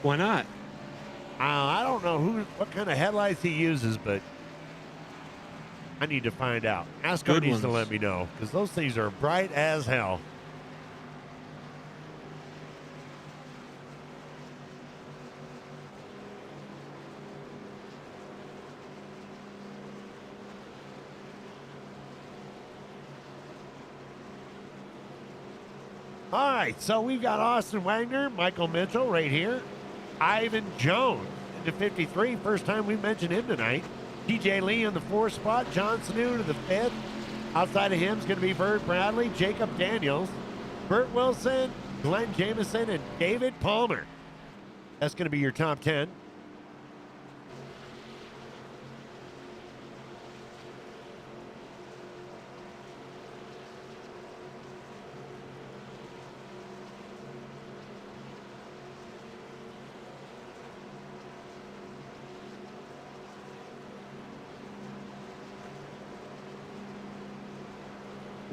Speaker 2: Why not?
Speaker 1: I don't know what kind of headlights he uses, but I need to find out. Asco
Speaker 2: Good
Speaker 1: needs to
Speaker 2: ones.
Speaker 1: let me know, because those things are bright as hell. All right, so we've got Austin Wagner, Michael Mitchell right here, Ivan Jones into 53. First time we mentioned him tonight. TJ Lee in the 4th spot, John Sanu to the 5th. Outside of him is going to be Bert Bradley, Jacob Daniels, Bert Wilson, Glenn Jameson, and David Palmer. That's going to be your top 10.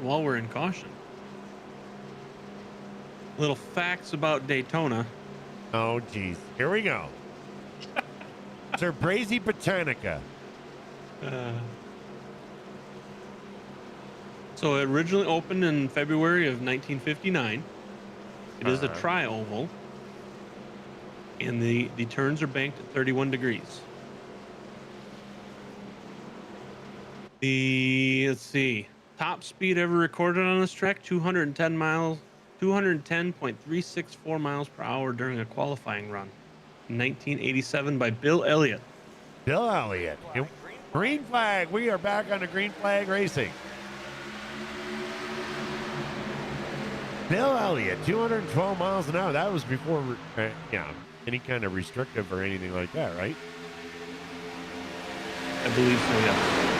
Speaker 2: While we're in caution, little facts about Daytona.
Speaker 1: Oh, geez. Here we go. Sir Brazy Botanica.
Speaker 2: So it originally opened in February of 1959. It is a tri-oval, and the turns are banked at 31 degrees. Let's see, top speed ever recorded on this track, 210.364 miles per hour during a qualifying run, 1987 by Bill Elliott.
Speaker 1: Bill Elliott. Green flag. We are back on the green flag racing. Bill Elliott, 212 miles an hour. That was before, any kind of restrictive or anything like that, right?
Speaker 2: I believe so, yes.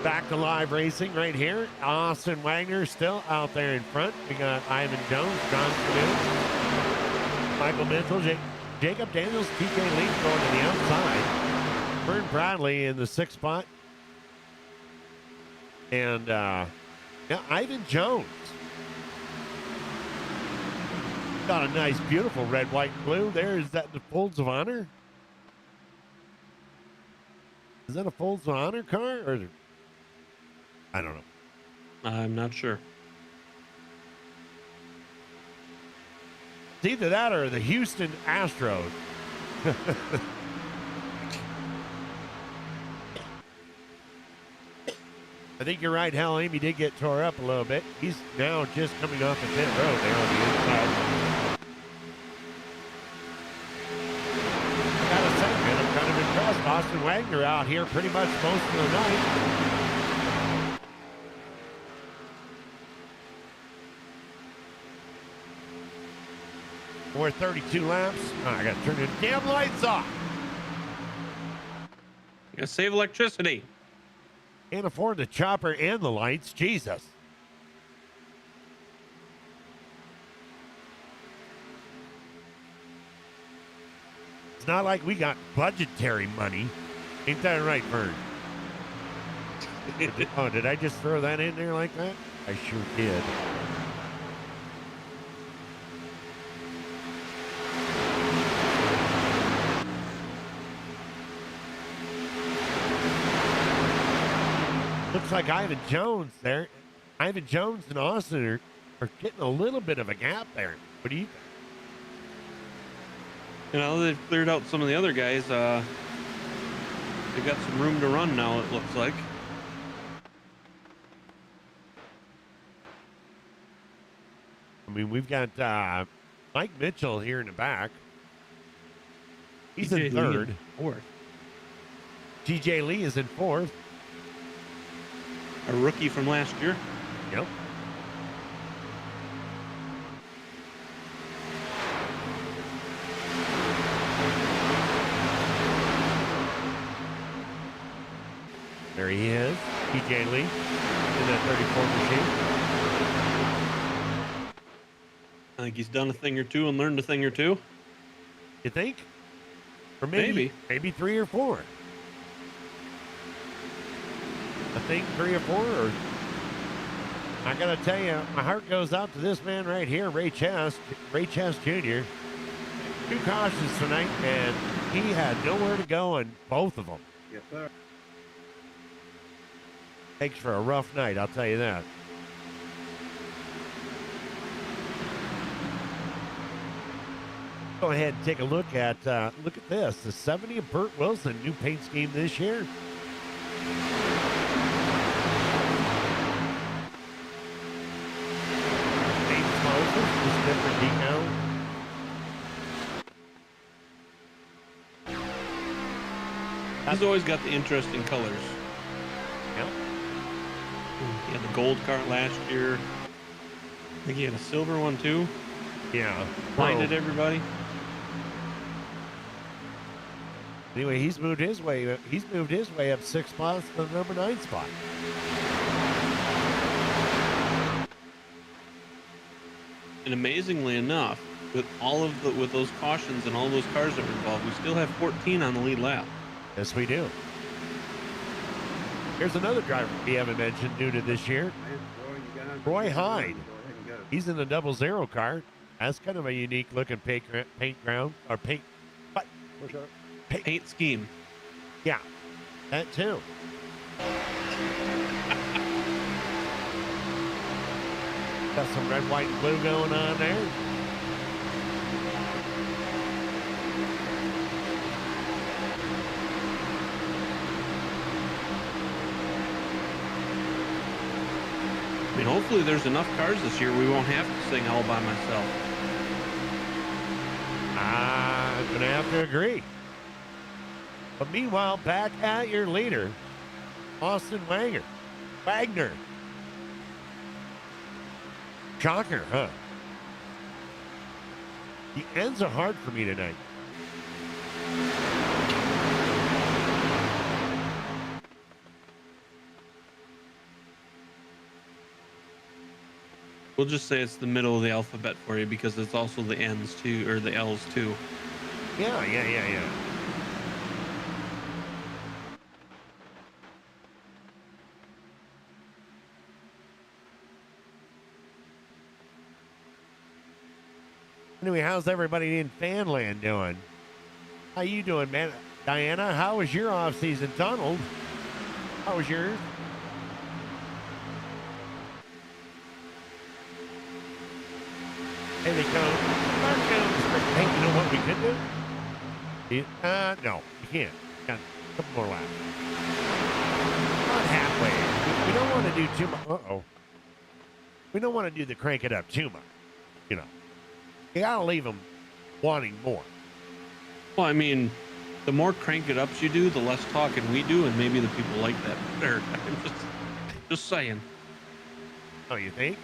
Speaker 1: Back to live racing right here. Austin Wagner still out there in front. We got Ivan Jones, John Canoe, Michael Mitchell, Jacob Daniels, TJ Lee going to the outside. Vern Bradley in the 6th spot. And Ivan Jones. Got a nice, beautiful red, white, and blue. There, is that the Folds of Honor? Is that a Folds of Honor car? Or I don't know.
Speaker 2: I'm not sure.
Speaker 1: It's either that or the Houston Astros. I think you're right, Hal. Amy did get tore up a little bit. He's now just coming off the pit road there on the inside. I gotta say, man, I'm kind of impressed. Austin Wagner out here pretty much most of the night. We're 32 laps. Oh, I gotta turn the damn lights off.
Speaker 2: You gotta save electricity.
Speaker 1: Can't afford the chopper and the lights. Jesus. It's not like we got budgetary money. Ain't that right, Vern? Did I just throw that in there like that? I sure did. Looks like Ivan Jones there. Ivan Jones and Austin are getting a little bit of a gap there. What do you think?
Speaker 2: You know, they've cleared out some of the other guys. They've got some room to run now, it looks like.
Speaker 1: I mean, we've got Mike Mitchell here in the back. He's in third.
Speaker 2: Fourth.
Speaker 1: TJ Lee is in fourth.
Speaker 2: A rookie from last year.
Speaker 1: Yep. There he is, TJ Lee, in that 34 machine.
Speaker 2: I think he's done a thing or two and learned a thing or two.
Speaker 1: You think? Or
Speaker 2: Maybe
Speaker 1: 3 or 4. I think 3 or 4. Or I gotta tell you, my heart goes out to this man right here, Ray Chess Jr. 2 cautions tonight, and he had nowhere to go on both of them.
Speaker 8: Yes, sir.
Speaker 1: Makes for a rough night, I'll tell you that. Go ahead and take a look at this. The 70 of Burt Wilson, new paint scheme this year. Paint exposures, just different decal.
Speaker 2: He's always got the interesting colors.
Speaker 1: Yep.
Speaker 2: He had the gold cart last year. I think he had a silver one too.
Speaker 1: Yeah.
Speaker 2: Blinded everybody.
Speaker 1: Anyway, he's moved his way up 6 spots to the number 9 spot.
Speaker 2: And amazingly enough, with with those cautions and all those cars that were involved, we still have 14 on the lead lap.
Speaker 1: Yes, we do. Here's another driver we haven't mentioned new to this year. Roy Hyde. He's in the 00 car. That's kind of a unique looking paint
Speaker 2: scheme.
Speaker 1: Yeah, that too. Got some red, white, and blue going on there.
Speaker 2: I mean, hopefully there's enough cars this year we won't have to sing all by myself.
Speaker 1: I'm going to have to agree. But meanwhile, back at your leader, Austin Wagner. Shocker, huh? The ends are hard for me tonight.
Speaker 2: We'll just say it's the middle of the alphabet for you because it's also the N's too, or the L's too.
Speaker 1: Yeah. Anyway, how's everybody in Fanland doing? How you doing, man? Diana, how was your off season? Donald, how was yours? Hey, they go. Hey, you know what we could do? No, you can't. Got a couple more laps. Not halfway. We don't want to do too much. We don't want to do the crank it up too much. You know, you gotta leave them wanting more.
Speaker 2: Well, I mean, the more crank it ups you do, the less talking we do, and maybe the people like that better. I'm just saying.
Speaker 1: Oh, you think?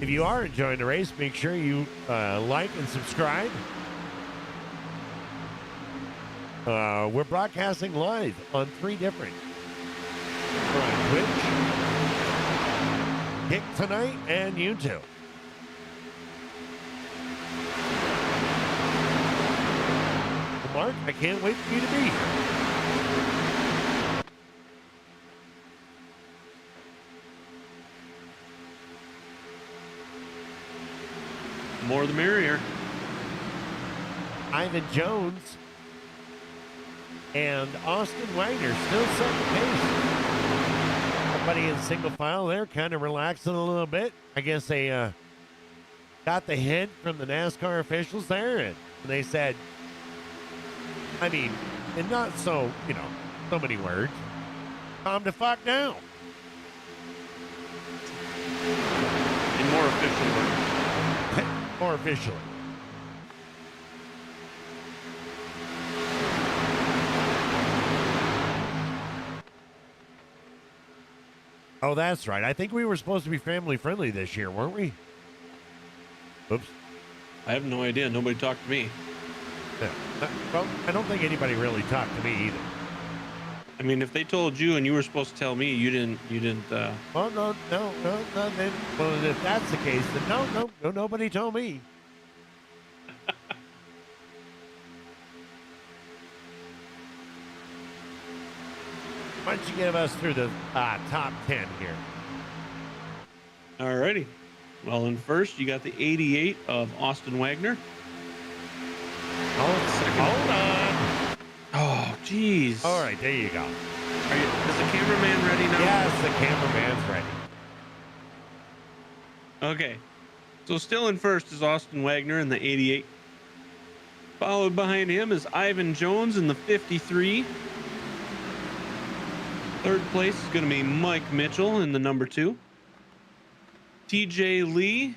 Speaker 1: If you are enjoying the race, make sure you like and subscribe. We're broadcasting live on 3 different. We're on Twitch, Kick Tonight, and YouTube. Well, Mark, I can't wait for you to be here.
Speaker 2: More the merrier.
Speaker 1: Ivan Jones and Austin Wagner still second pace. Everybody in single file there, kind of relaxing a little bit. I guess they got the hint from the NASCAR officials there, and they said, I mean, and not so, so many words, calm the fuck down.
Speaker 2: In more official words.
Speaker 1: More officially. Oh, that's right. I think we were supposed to be family friendly this year, weren't we? Oops.
Speaker 2: I have no idea. Nobody talked to me.
Speaker 1: Yeah. Well, I don't think anybody really talked to me either.
Speaker 2: I mean, if they told you and you were supposed to tell me, you didn't.
Speaker 1: Well, no. Then, well, if that's the case, then no, nobody told me. Why don't you give us through the top 10 here?
Speaker 2: Alrighty. Well, in first, you got the 88 of Austin Wagner.
Speaker 1: Hold on.
Speaker 2: Oh, jeez.
Speaker 1: All right, there you go.
Speaker 2: Is the cameraman ready now?
Speaker 1: Yes, the cameraman's ready.
Speaker 2: Okay. So still in first is Austin Wagner in the 88. Followed behind him is Ivan Jones in the 53. Third place is going to be Mike Mitchell in the number 2. TJ Lee,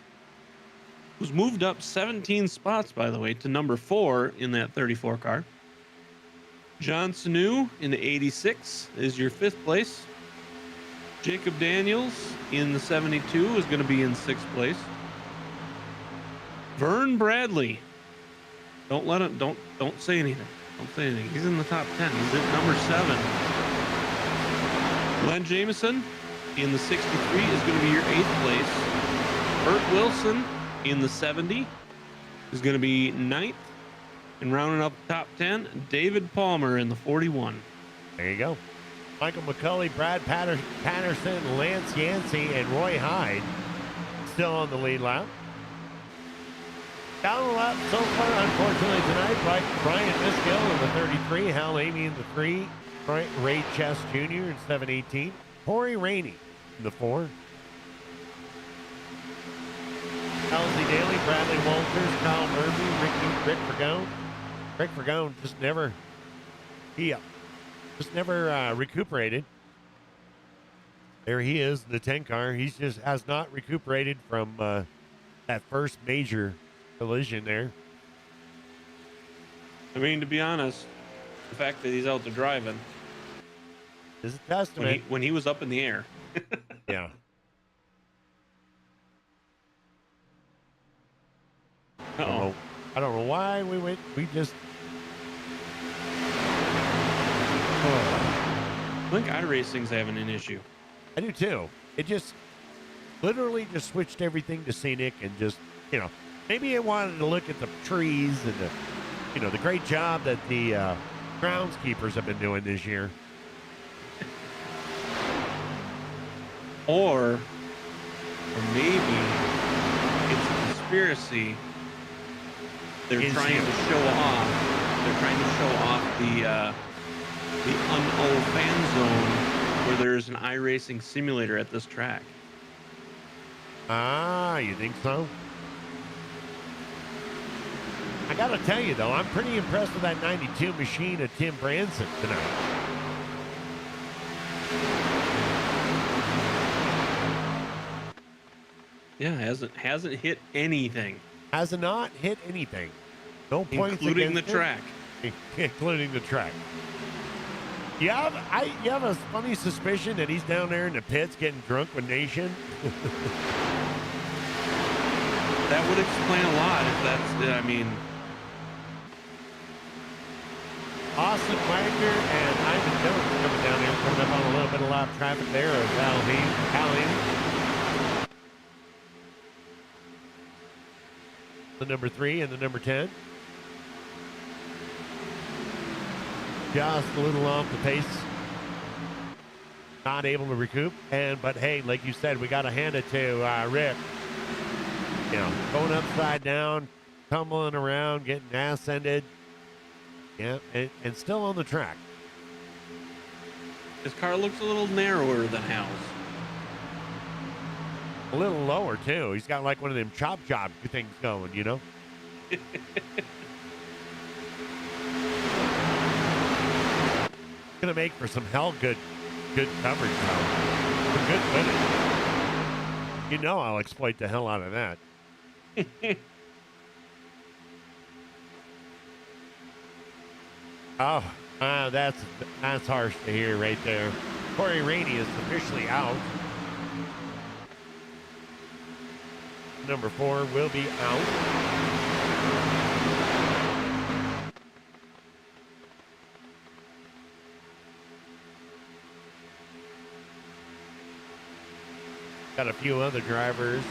Speaker 2: who's moved up 17 spots, by the way, to number 4 in that 34 car. John Sanu in the 86 is your 5th place. Jacob Daniels in the 72 is going to be in 6th place. Vern Bradley. Don't say anything. Don't say anything. He's in the top 10. He's at number 7. Glenn Jameson in the 63 is going to be your 8th place. Burt Wilson in the 70 is going to be 9th. And rounding up the top 10, David Palmer in the 41.
Speaker 1: There you go. Michael McCulley, Brad Patterson, Lance Yancey, and Roy Hyde still on the lead lap. Down a lap so far, unfortunately, tonight. Brian Miskill in the 33, Hal Amy in the 3, Ray Chess Jr. in 718, Corey Rainey in the 4, Halsey Daly, Bradley Walters, Kyle Murphy, Rick Fergone. Rick Fergone just never recuperated. There he is, the 10 car. He just has not recuperated from that first major collision there.
Speaker 2: I mean, to be honest, the fact that he's out there driving
Speaker 1: is a testament.
Speaker 2: When he was up in the air.
Speaker 1: Yeah.
Speaker 2: Uh-oh.
Speaker 1: I don't know why we just.
Speaker 2: I think iRacing's having an issue.
Speaker 1: I do too. It just literally just switched everything to scenic and just, maybe it wanted to look at the trees and the great job that the groundskeepers have been doing this year.
Speaker 2: Or maybe it's a conspiracy. They're trying to show off. They're trying to show off the UNO fan zone where there's an iRacing simulator at this track.
Speaker 1: Ah, you think so? I gotta tell you though, I'm pretty impressed with that 92 machine of Tim Branson tonight.
Speaker 2: Yeah, hasn't hit anything.
Speaker 1: Has not hit anything. No points,
Speaker 2: including the track.
Speaker 1: Including the track. You have a funny suspicion that he's down there in the pits getting drunk with Nation.
Speaker 2: That would explain a lot if that's, I mean.
Speaker 1: Austin Wagner and Ivan Jones coming down there, coming up on a little bit of lap traffic there of Al. The number 3 and the number 10. Just a little off the pace. Not able to recoup. But hey, like you said, we got to hand it to Rick. Going upside down, tumbling around, getting ass-ended. Yeah, and still on the track.
Speaker 2: His car looks a little narrower than Hal's.
Speaker 1: A little lower, too. He's got like one of them chop things going, Gonna make for some good coverage, though. Some good footage. I'll exploit the hell out of that. That's harsh to hear right there. Corey Rainey is officially out. Number 4 will be out. Got a few other drivers.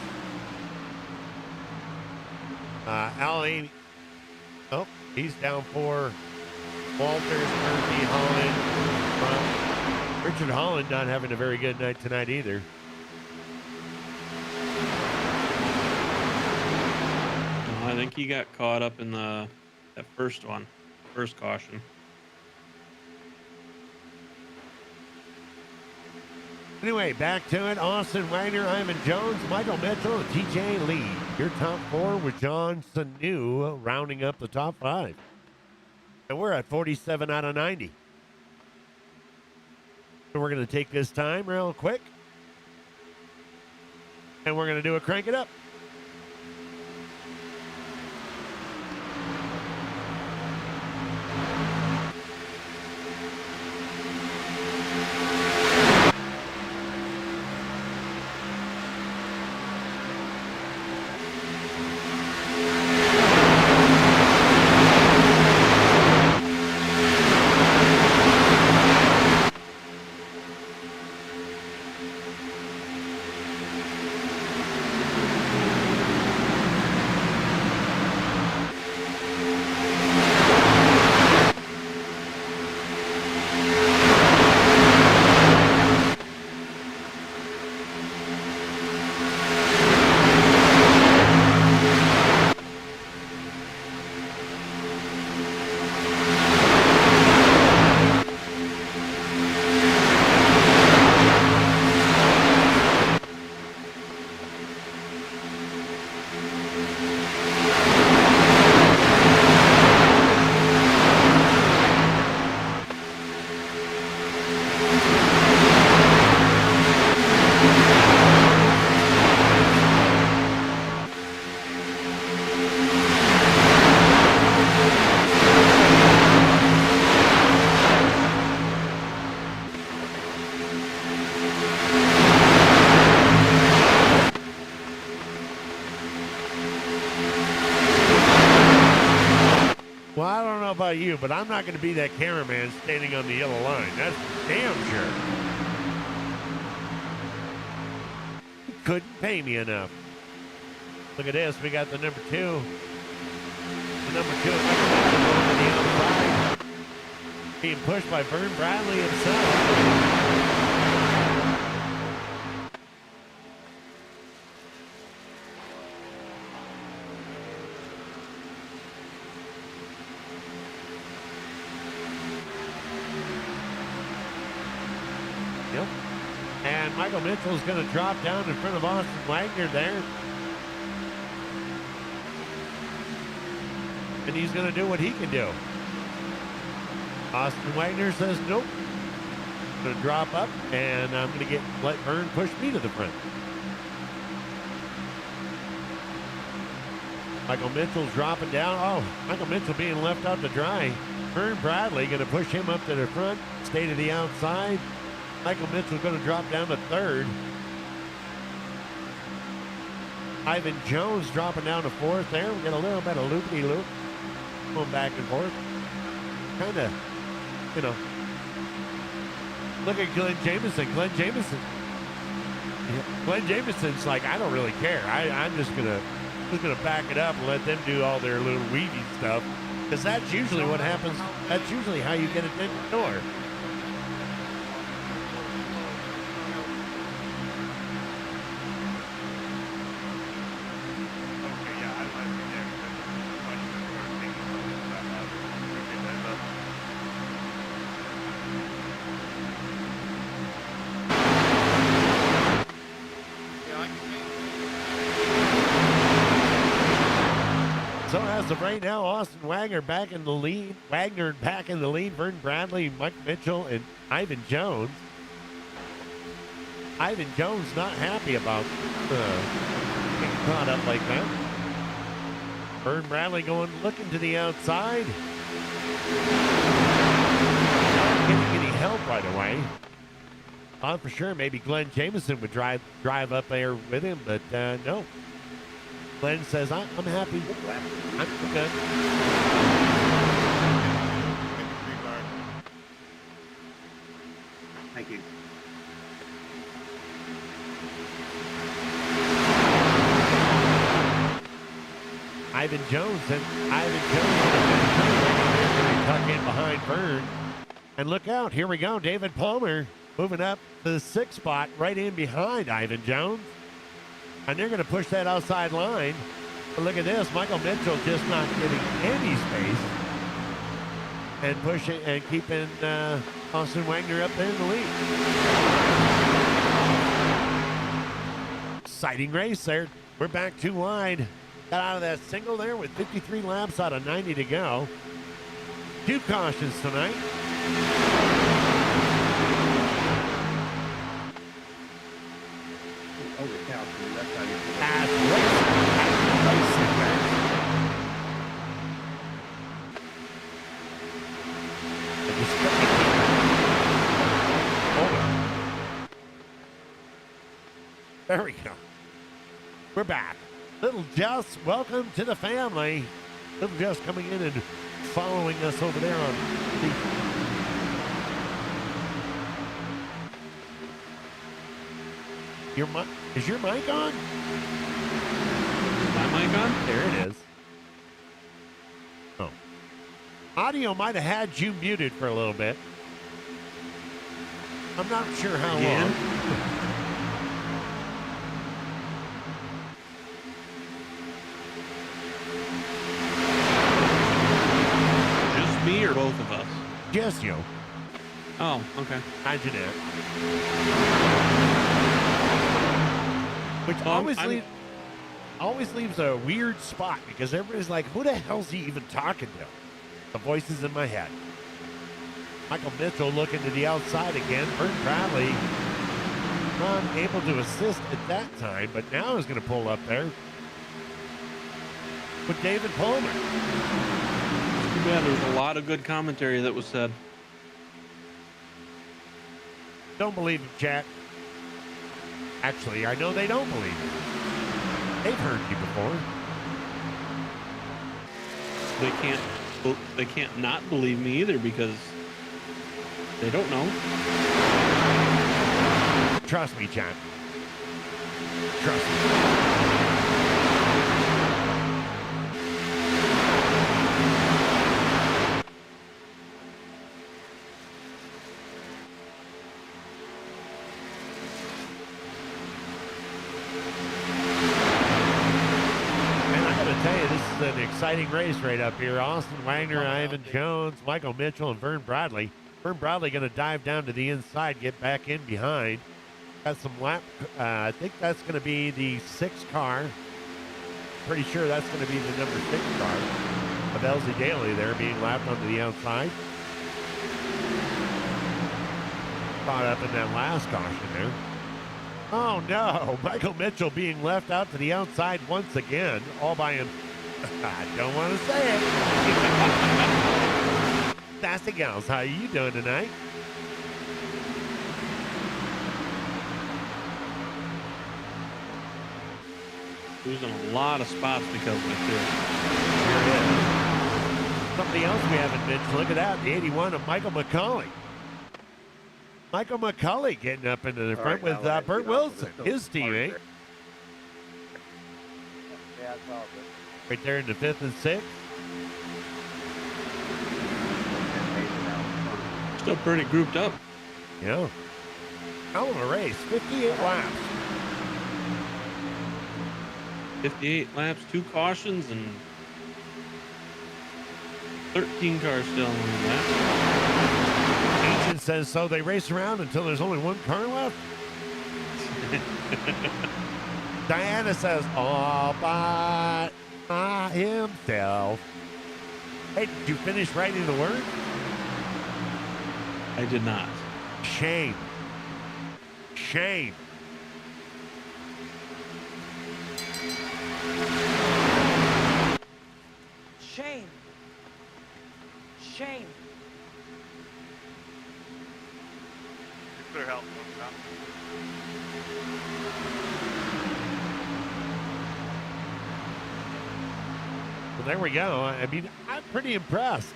Speaker 1: Al Amy. Oh, he's down 4. Walters, Murphy, Holland. Richard Holland not having a very good night tonight either.
Speaker 2: I think he got caught up in that first caution.
Speaker 1: Anyway, back to it. Austin Wagner, Ivan Jones, Michael Mitchell, and TJ Lee. Your top 4 with John Sanu rounding up the top 5. And we're at 47 out of 90. So we're going to take this time real quick. And we're going to do a crank it up. about you, but I'm not going to be that cameraman standing on the yellow line. That's damn sure. He couldn't pay me enough. Look at this. We got the number 2. The number 2 over the outside. Being pushed by Vern Bradley himself. And Michael Mitchell's going to drop down in front of Austin Wagner there. And he's going to do what he can do. Austin Wagner says, nope. I'm going to drop up, and I'm going to let Vern push me to the front. Michael Mitchell's dropping down. Oh, Michael Mitchell being left out to dry. Vern Bradley going to push him up to the front, stay to the outside. Michael Mitchell going to drop down to third. Ivan Jones dropping down to fourth there. We get a little bit of loopy-loop going back and forth. Kind of, you know. Look at Glenn Jamieson. Glenn Jamieson's like, I don't really care. I'm just gonna back it up and let them do all their little weavy stuff. Because that's usually what happens. That's usually how you get it in the door. So as of right now, Austin Wagner back in the lead. Wagner back in the lead. Vern Bradley, Mike Mitchell, and Ivan Jones. Ivan Jones not happy about getting caught up like that. Vern Bradley looking to the outside. Not getting any help right away. Thought for sure maybe Glenn Jamieson would drive up there with him, but no. Glenn says, I'm happy. I'm good.
Speaker 8: Thank you.
Speaker 1: Ivan Jones tuck in behind Vern. And look out, here we go. David Palmer moving up to the 6th spot right in behind Ivan Jones. And they're going to push that outside line. But look at this. Michael Mitchell just not getting any space. And pushing and keeping Austin Wagner up there in the lead. Exciting race there. We're back 2 wide. Got out of that single there with 53 laps out of 90 to go. 2 cautions tonight.
Speaker 8: Holy cow, that's how you feel.
Speaker 1: That's racing, man. There we go. We're back. Little Jess, welcome to the family. Little Jess coming in and following us over there on the... Is your mic on?
Speaker 2: My mic on?
Speaker 1: There it is. Oh. Audio might have had you muted for a little bit. I'm not sure how long.
Speaker 2: Just me or both of us?
Speaker 1: Just you.
Speaker 2: Oh, okay.
Speaker 1: Hi, Jeanette. Which always leaves a weird spot because everybody's like, who the hell's he even talking to? The voices in my head. Michael Mitchell looking to the outside again. Vern Bradley not able to assist at that time, but now is going to pull up there with David Palmer.
Speaker 2: Too bad there was a lot of good commentary that was said.
Speaker 1: Don't believe him, chat. Actually, I know they don't believe you. They've heard you before.
Speaker 2: They can't Well, they can't not believe me either because they don't know.
Speaker 1: Trust me, John. Trust me. An exciting race right up here. Austin Wagner, Ivan Jones, Michael Mitchell, and Vern Bradley. Vern Bradley going to dive down to the inside, get back in behind. Got some lap. I think that's going to be the 6 car. Pretty sure that's going to be the number 6 car of Elsie Daly there being lapped onto the outside. Caught up in that last caution there. Oh no, Michael Mitchell being left out to the outside once again, all by him. I don't want to say it. Nasty gals, how are you doing tonight?
Speaker 2: Losing a lot of spots because of it, too.
Speaker 1: Here it is. Something else we haven't mentioned. Look at that, the 81 of Michael McCauley. Michael McCauley getting up into the front with Bert Wilson, his teammate.
Speaker 6: Yeah, it's all good.
Speaker 1: Right there in the 5th and 6th.
Speaker 2: Still pretty grouped up.
Speaker 1: Yeah. Hell of a race. 58 laps.
Speaker 2: 58 laps, 2 cautions, and 13 cars still on the lap.
Speaker 1: Ancient says so. They race around until there's only 1 car left. Diana says, all by himself. Hey, did you finish writing the word?
Speaker 2: I did not.
Speaker 1: Shame. Shame.
Speaker 9: Shame. Shame.
Speaker 7: Clear help.
Speaker 1: Well, there we go. I mean, I'm pretty impressed.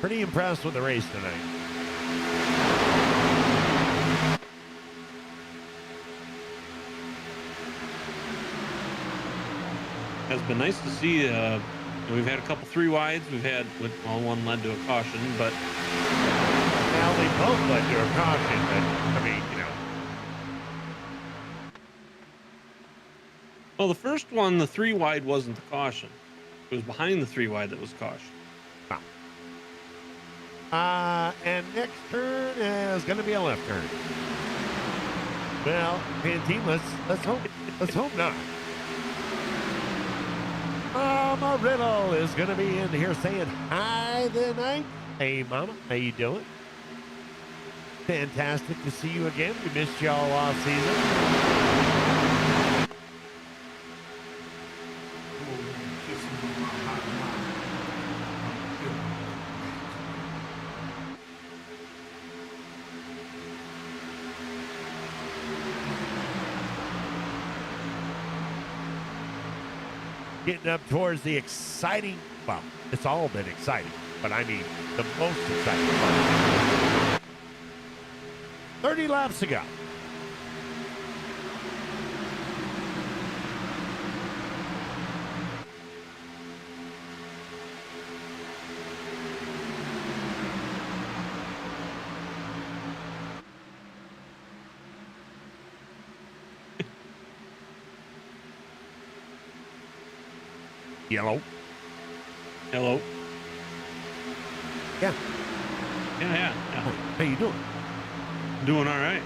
Speaker 1: Pretty impressed with the race tonight.
Speaker 2: It's been nice to see. We've had a couple 3 wides. We've had, well, one led to a caution, but
Speaker 1: Now they both led to a caution, but I mean, you know.
Speaker 2: well, the first one, the 3 wide, wasn't the caution. It was behind the 3 wide that was caution.
Speaker 1: And next turn is going to be a left turn. Well, Pantene, let's hope not. Mama Riddle is going to be in here saying hi tonight. Hey, Mama, how you doing? Fantastic to see you again. We missed you all off season. Getting up towards the exciting, well, it's all been exciting, but I mean the most exciting part. 30 laps to go. Yellow.
Speaker 2: Hello.
Speaker 1: Yeah.
Speaker 2: Yeah.
Speaker 1: How you doing?
Speaker 2: Doing all right.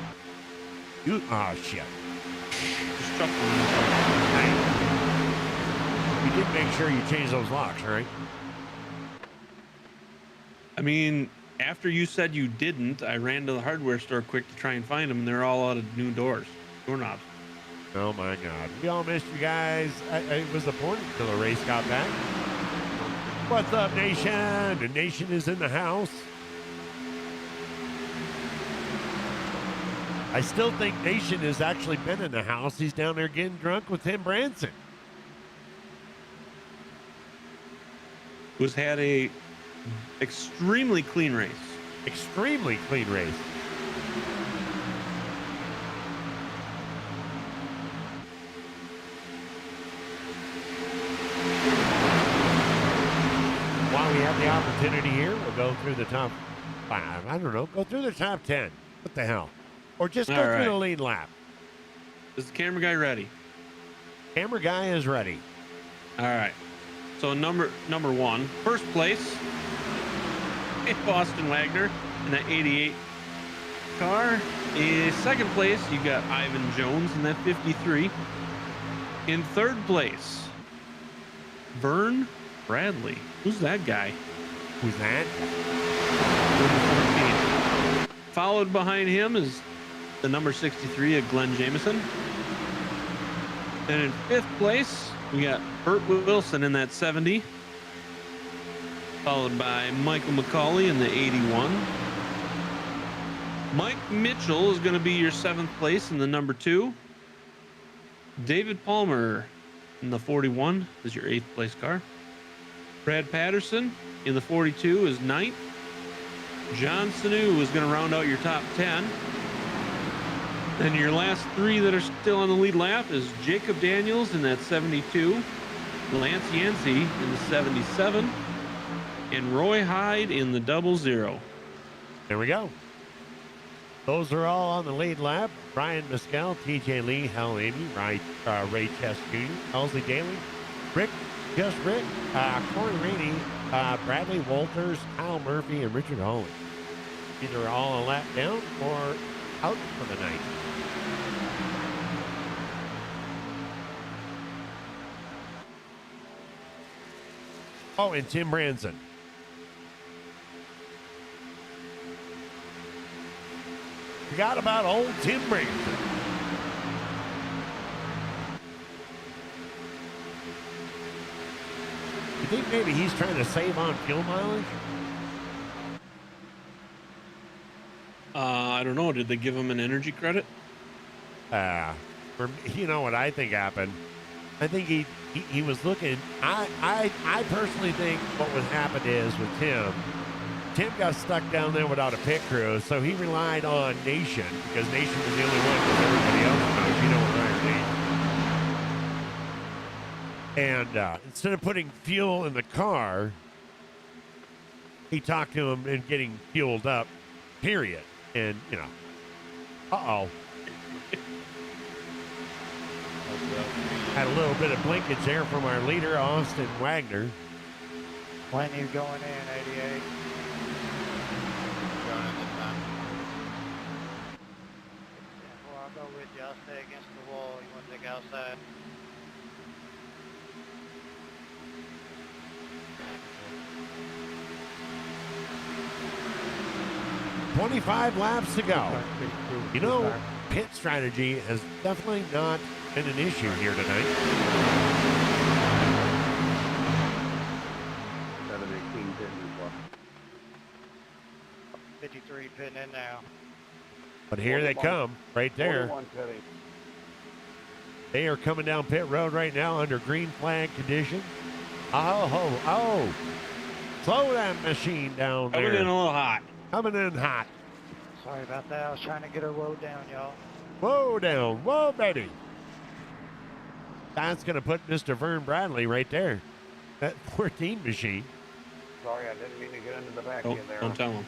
Speaker 1: You? Oh shit.
Speaker 2: Just chuckling.
Speaker 1: Hey. You did make sure you changed those locks, right?
Speaker 2: I mean, after you said you didn't, I ran to the hardware store quick to try and find them, and they're all out of new doorknobs.
Speaker 1: Oh my God. We all missed you guys. It was important until the race got back. What's up, Nation? The Nation is in the house. I still think Nation has actually been in the house. He's down there getting drunk with Tim Branson.
Speaker 2: who's had a extremely clean race.
Speaker 1: Extremely clean race. While we have the opportunity here, we'll go through the top 5. I don't know. Go through the top 10. What the hell? Or just go
Speaker 2: All
Speaker 1: through
Speaker 2: right.
Speaker 1: the lead lap.
Speaker 2: Is the camera guy ready?
Speaker 1: Camera guy is ready.
Speaker 2: All right. So number 1, first place, Boston Wagner in that 88 car. In second place, you got Ivan Jones in that 53. In third place, Vern Bradley. Who's that guy?
Speaker 1: Who's that?
Speaker 2: Number 14. Followed behind him is the number 63 of Glenn Jameson. And in fifth place, we got Burt Wilson in that 70. Followed by Michael McCauley in the 81. Mike Mitchell is going to be your 7th place in the number 2. David Palmer in the 41 is your 8th place car. Brad Patterson in the 42 is 9th. John Sanu is going to round out your top 10. And your last 3 that are still on the lead lap is Jacob Daniels in that 72, Lance Yancey in the 77, and Roy Hyde in the 00.
Speaker 1: There we go. Those are all on the lead lap. Brian Mescal, TJ Lee, Hal Amy, Ray Chess Jr., Elsie Daly, Rick, Just Rick, Corey Rainey, Bradley Walters, Kyle Murphy, and Richard Hawley. Either all a lap down or out for the night. Oh, and Tim Branson. Forgot about old Tim Branson. You think maybe he's trying to save on fuel mileage?
Speaker 2: I don't know. Did they give him an energy credit?
Speaker 1: You know what I think happened? I think he was looking. I personally think what would happen is with Tim got stuck down there without a pit crew, so he relied on Nation because Nation was the only one because everybody else knows, you know what Ryan means. And instead of putting fuel in the car, he talked to him and getting fueled up, period. And, you know, had a little bit of blinkage there from our leader, Austin Wagner.
Speaker 6: When you going in, 88?
Speaker 7: Going in this time.
Speaker 6: Well, I'll go with you. I'll stay against the wall. You want to take outside?
Speaker 1: $25 laps to go. You know, pit strategy has definitely not been an issue here tonight.
Speaker 8: 718 pitting as well.
Speaker 6: 53 pitting in now.
Speaker 1: But here they come, right there.
Speaker 8: 41 pitting.
Speaker 1: They are coming down pit road right now under green flag conditions. Oh. Slow that machine down there.
Speaker 2: Coming in a little hot.
Speaker 1: Coming in hot.
Speaker 6: Sorry about that. I was trying to get her low down, y'all.
Speaker 1: Whoa down. Whoa, baby. That's going to put Mr. Vern Bradley right there. That 14 machine.
Speaker 8: Sorry, I didn't mean to get into the back
Speaker 2: Don't,
Speaker 8: end there.
Speaker 2: don't tell him.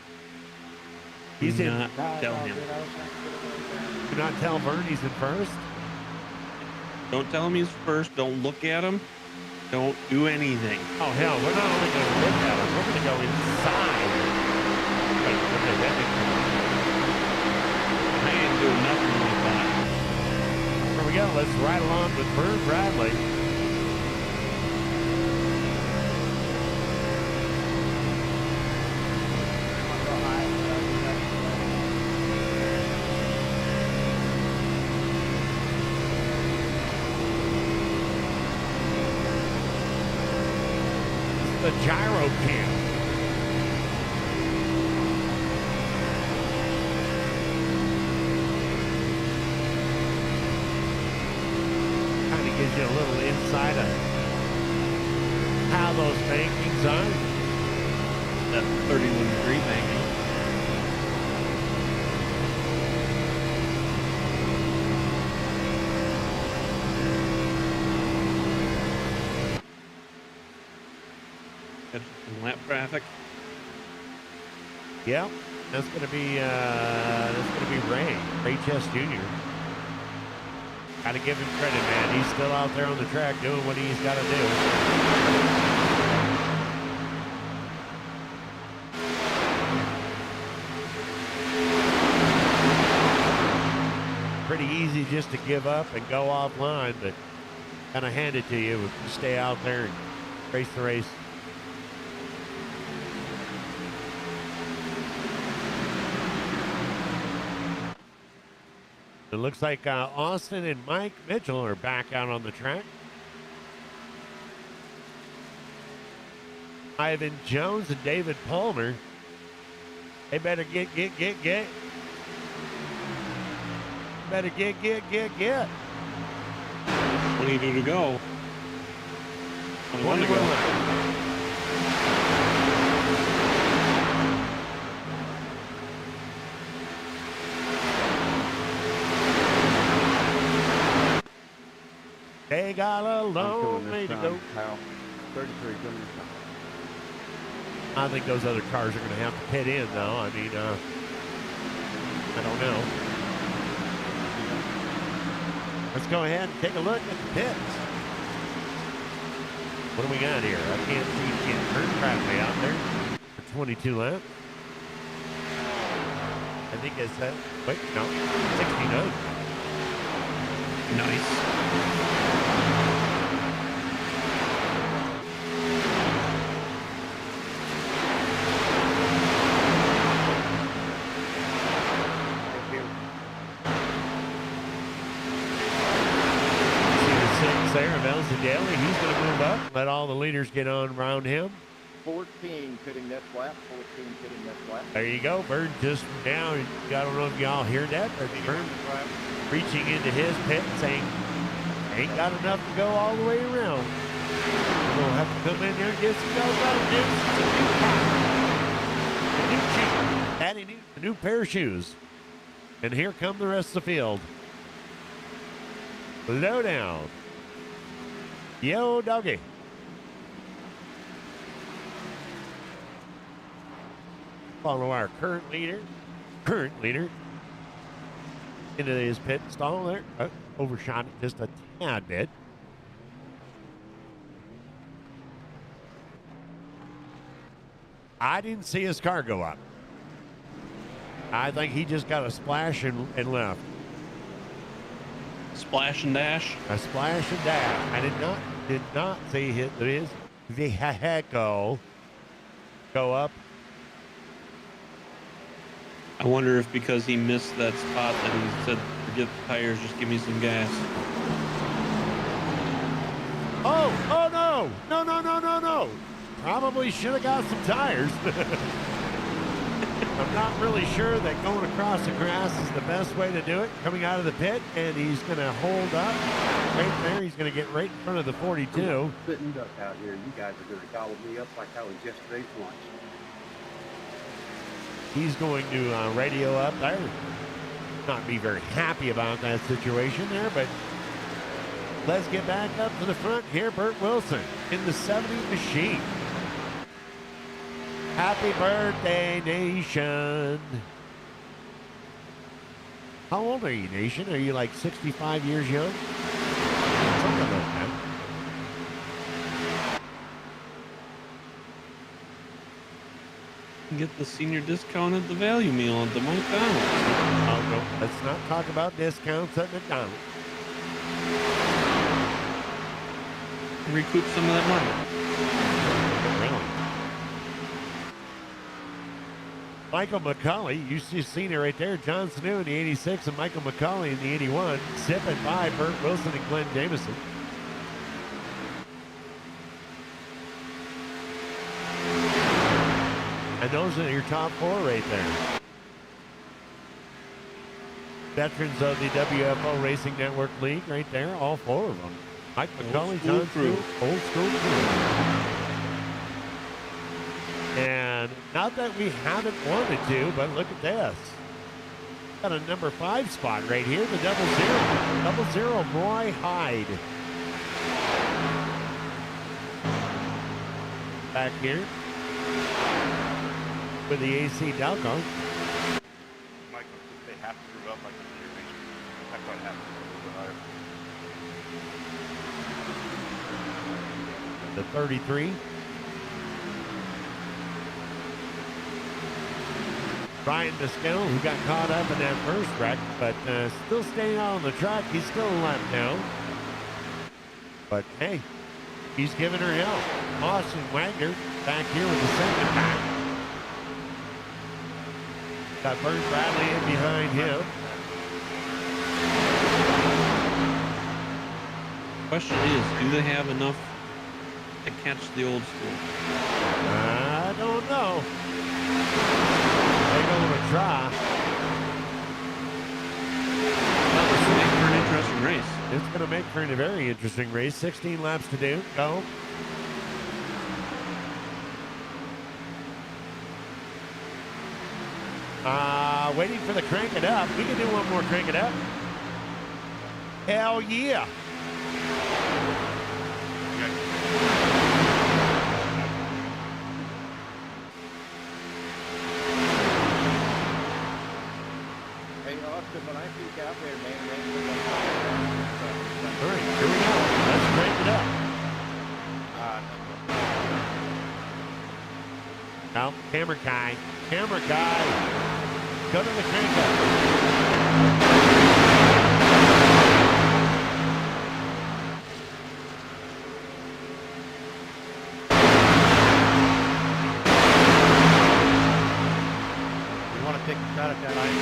Speaker 1: He's
Speaker 2: Do
Speaker 1: in.
Speaker 2: not tell him.
Speaker 6: I was trying to get her low down.
Speaker 1: Do not tell Vern he's in first.
Speaker 2: Don't tell him he's first. Don't look at him. Don't do anything.
Speaker 1: Oh, hell. We're not only going to look at him, we're going to go inside. Wait,
Speaker 2: I ain't doing nothing like that.
Speaker 1: here we go. Let's ride along with Vern Bradley. The gyro cam. Kind of gives you a little insight of how those bankings are.
Speaker 2: That 31-degree banking. Catch some lap traffic.
Speaker 1: Yep, that's gonna be Ray Chess Jr. Gotta give him credit, man. He's still out there on the track doing what he's got to do. Pretty easy just to give up and go offline, but kind of hand it to you if you stay out there and race the race. It looks like Austin and Mike Mitchell are back out on the track. Ivan Jones and David Palmer. They better get. Better get.
Speaker 2: 22 to go. 21 to go.
Speaker 1: They got a long way to go.
Speaker 8: Kyle. 33 coming this time.
Speaker 1: I think those other cars are going to have to pit in, though. I mean, I don't know. Let's go ahead and take a look at the pits. What do we got here? I can't see Kurt Bradley out there for 22 laps. I think it's that. Wait, no, 69.
Speaker 2: Nice.
Speaker 1: There, Nelson Daly, he's going to move up, let all the leaders get on around him.
Speaker 10: 14 pitting this lap, 14 pitting this lap.
Speaker 1: There you go, Bird just down. I don't know if y'all hear that, but Bird reaching into his pit and saying, ain't got enough to go all the way around. We'll have to come in there and get some a new cheek, adding a new pair of shoes. And here come the rest of the field. Low down. Yo, doggy. Follow our current leader into his pit stall there. Overshot it just a tad bit. I didn't see his car go up. I think he just got a splash and left.
Speaker 2: Splash and dash.
Speaker 1: A splash and dash. I did not see his vehicle go up.
Speaker 2: I wonder if because he missed that spot that he said, forget the tires, just give me some gas.
Speaker 1: Oh no. Probably should have got some tires. I'm not really sure that going across the grass is the best way to do it. Coming out of the pit, and he's going to hold up right there. He's going to get right in front of the 42.
Speaker 8: Sitting duck out here. You guys are going to gobble me up like I was yesterday's lunch.
Speaker 1: He's going to radio up there. Not be very happy about that situation there, but let's get back up to the front here. Burt Wilson in the 70 machine. Happy birthday, Nation. How old are you, Nation? Are you like 65 years young? Something like that.
Speaker 2: Get the senior discount at the value meal at the McDonald's.
Speaker 1: Oh, no. Let's not talk about discounts at McDonald's.
Speaker 2: Recoup some of that money.
Speaker 1: Really? Michael McCauley, you see seen it right there. John Snow in the 86 and Michael McCauley in the 81. Zipping by Burt Wilson and Glenn Jamison. And those are your top four right there. Veterans of the WFO Racing Network League right there, all four of them. Mike McCauley, John Snow, old school crew. Not that we haven't wanted to, but look at this. Got a number 5 spot right here, the 00. 00 Roy Hyde. Back here with the AC Delco.
Speaker 10: Michael, they have to move up like the cheerleaders. That's what happens.
Speaker 1: The 33. Brian Mescal, who got caught up in that first wreck, but still staying out on the track. He's still left now. But hey, he's giving her help. Austin Wagner back here with the second pack. Got Vern Bradley in behind him.
Speaker 2: Question is, do they have enough to catch the old school?
Speaker 1: I don't know. They're going to try.
Speaker 2: Well, this will make for an interesting race.
Speaker 1: It's going to make for a very interesting race. 16 laps to do. Go. Waiting for the crank it up. We can do one more crank it up. Hell yeah.
Speaker 10: Hey, Austin, when I peek out there, man,
Speaker 1: All right, here we go. Let's crank it up. Now, camera guy. Camera guy. Go to the crank up.
Speaker 10: you want to take a shot at that ice?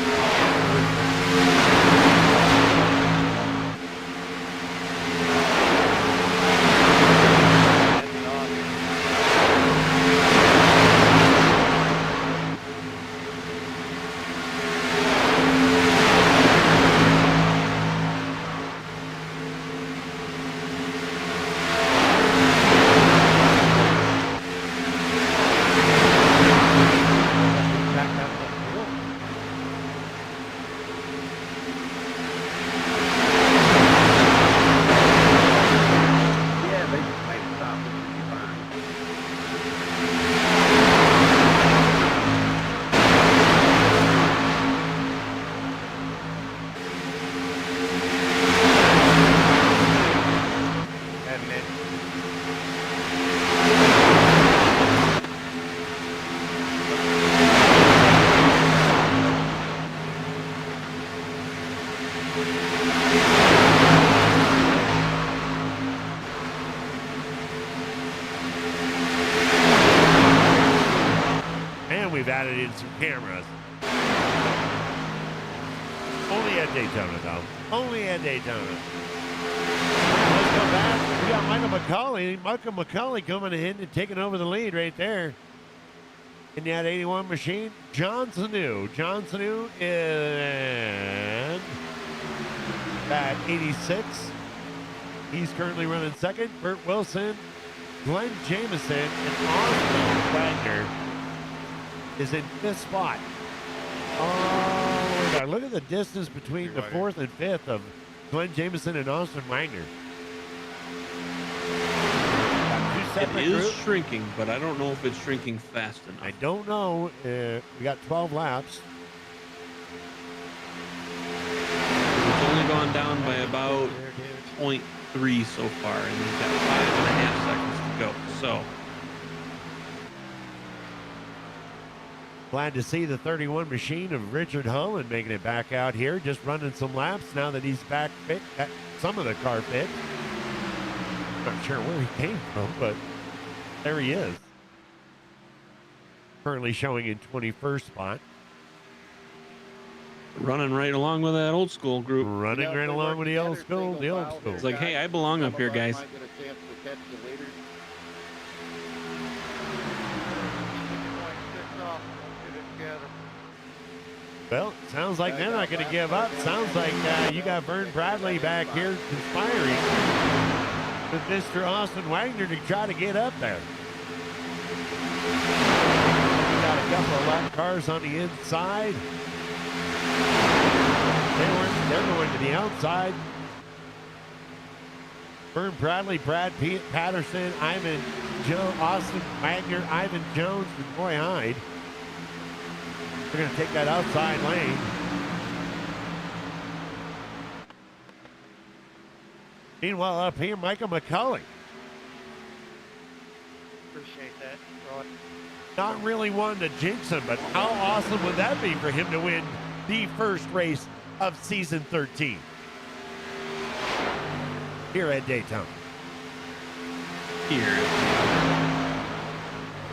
Speaker 1: We've added in some cameras. Only at Daytona, though. Only at Daytona. Let's go back. We got Michael McCauley. Michael McCauley coming in and taking over the lead right there. In that 81 machine, John Sanu. John Sanu is at 86. He's currently running second. Burt Wilson, Glenn Jameson, and Austin Wagner is in fifth spot. Oh, look at the distance between the fourth and fifth of Glenn Jameson and Austin Wagner.
Speaker 2: It is shrinking, but I don't know if it's shrinking fast enough.
Speaker 1: I don't know. We got 12 laps.
Speaker 2: It's only gone down by about 0.3 so far, and we've got 5.5 seconds to go. So
Speaker 1: glad to see the 31 machine of Richard Holland making it back out here, just running some laps now that he's back fit, some of the car fit. Not sure where he came from, but there he is. Currently showing in 21st spot.
Speaker 2: running right along with that old school group.
Speaker 1: Running right along with the old school, the old school.
Speaker 2: It's like, hey, I belong up here, guys.
Speaker 1: Well, sounds like they're not going to give up. Sounds like you got Vern Bradley back here conspiring with Mr. Austin Wagner to try to get up there. We got a couple of lap cars on the inside. They're going to the outside. Vern Bradley, Brad Patterson, Ivan Joe, Austin Wagner, Ivan Jones, and Roy Hyde. They're going to take that outside lane. Meanwhile, up here, Michael McCulley.
Speaker 6: Appreciate that, Roy.
Speaker 1: Not really one to jinx him, but how awesome would that be for him to win the first race of season 13 here at Daytona?
Speaker 2: Here.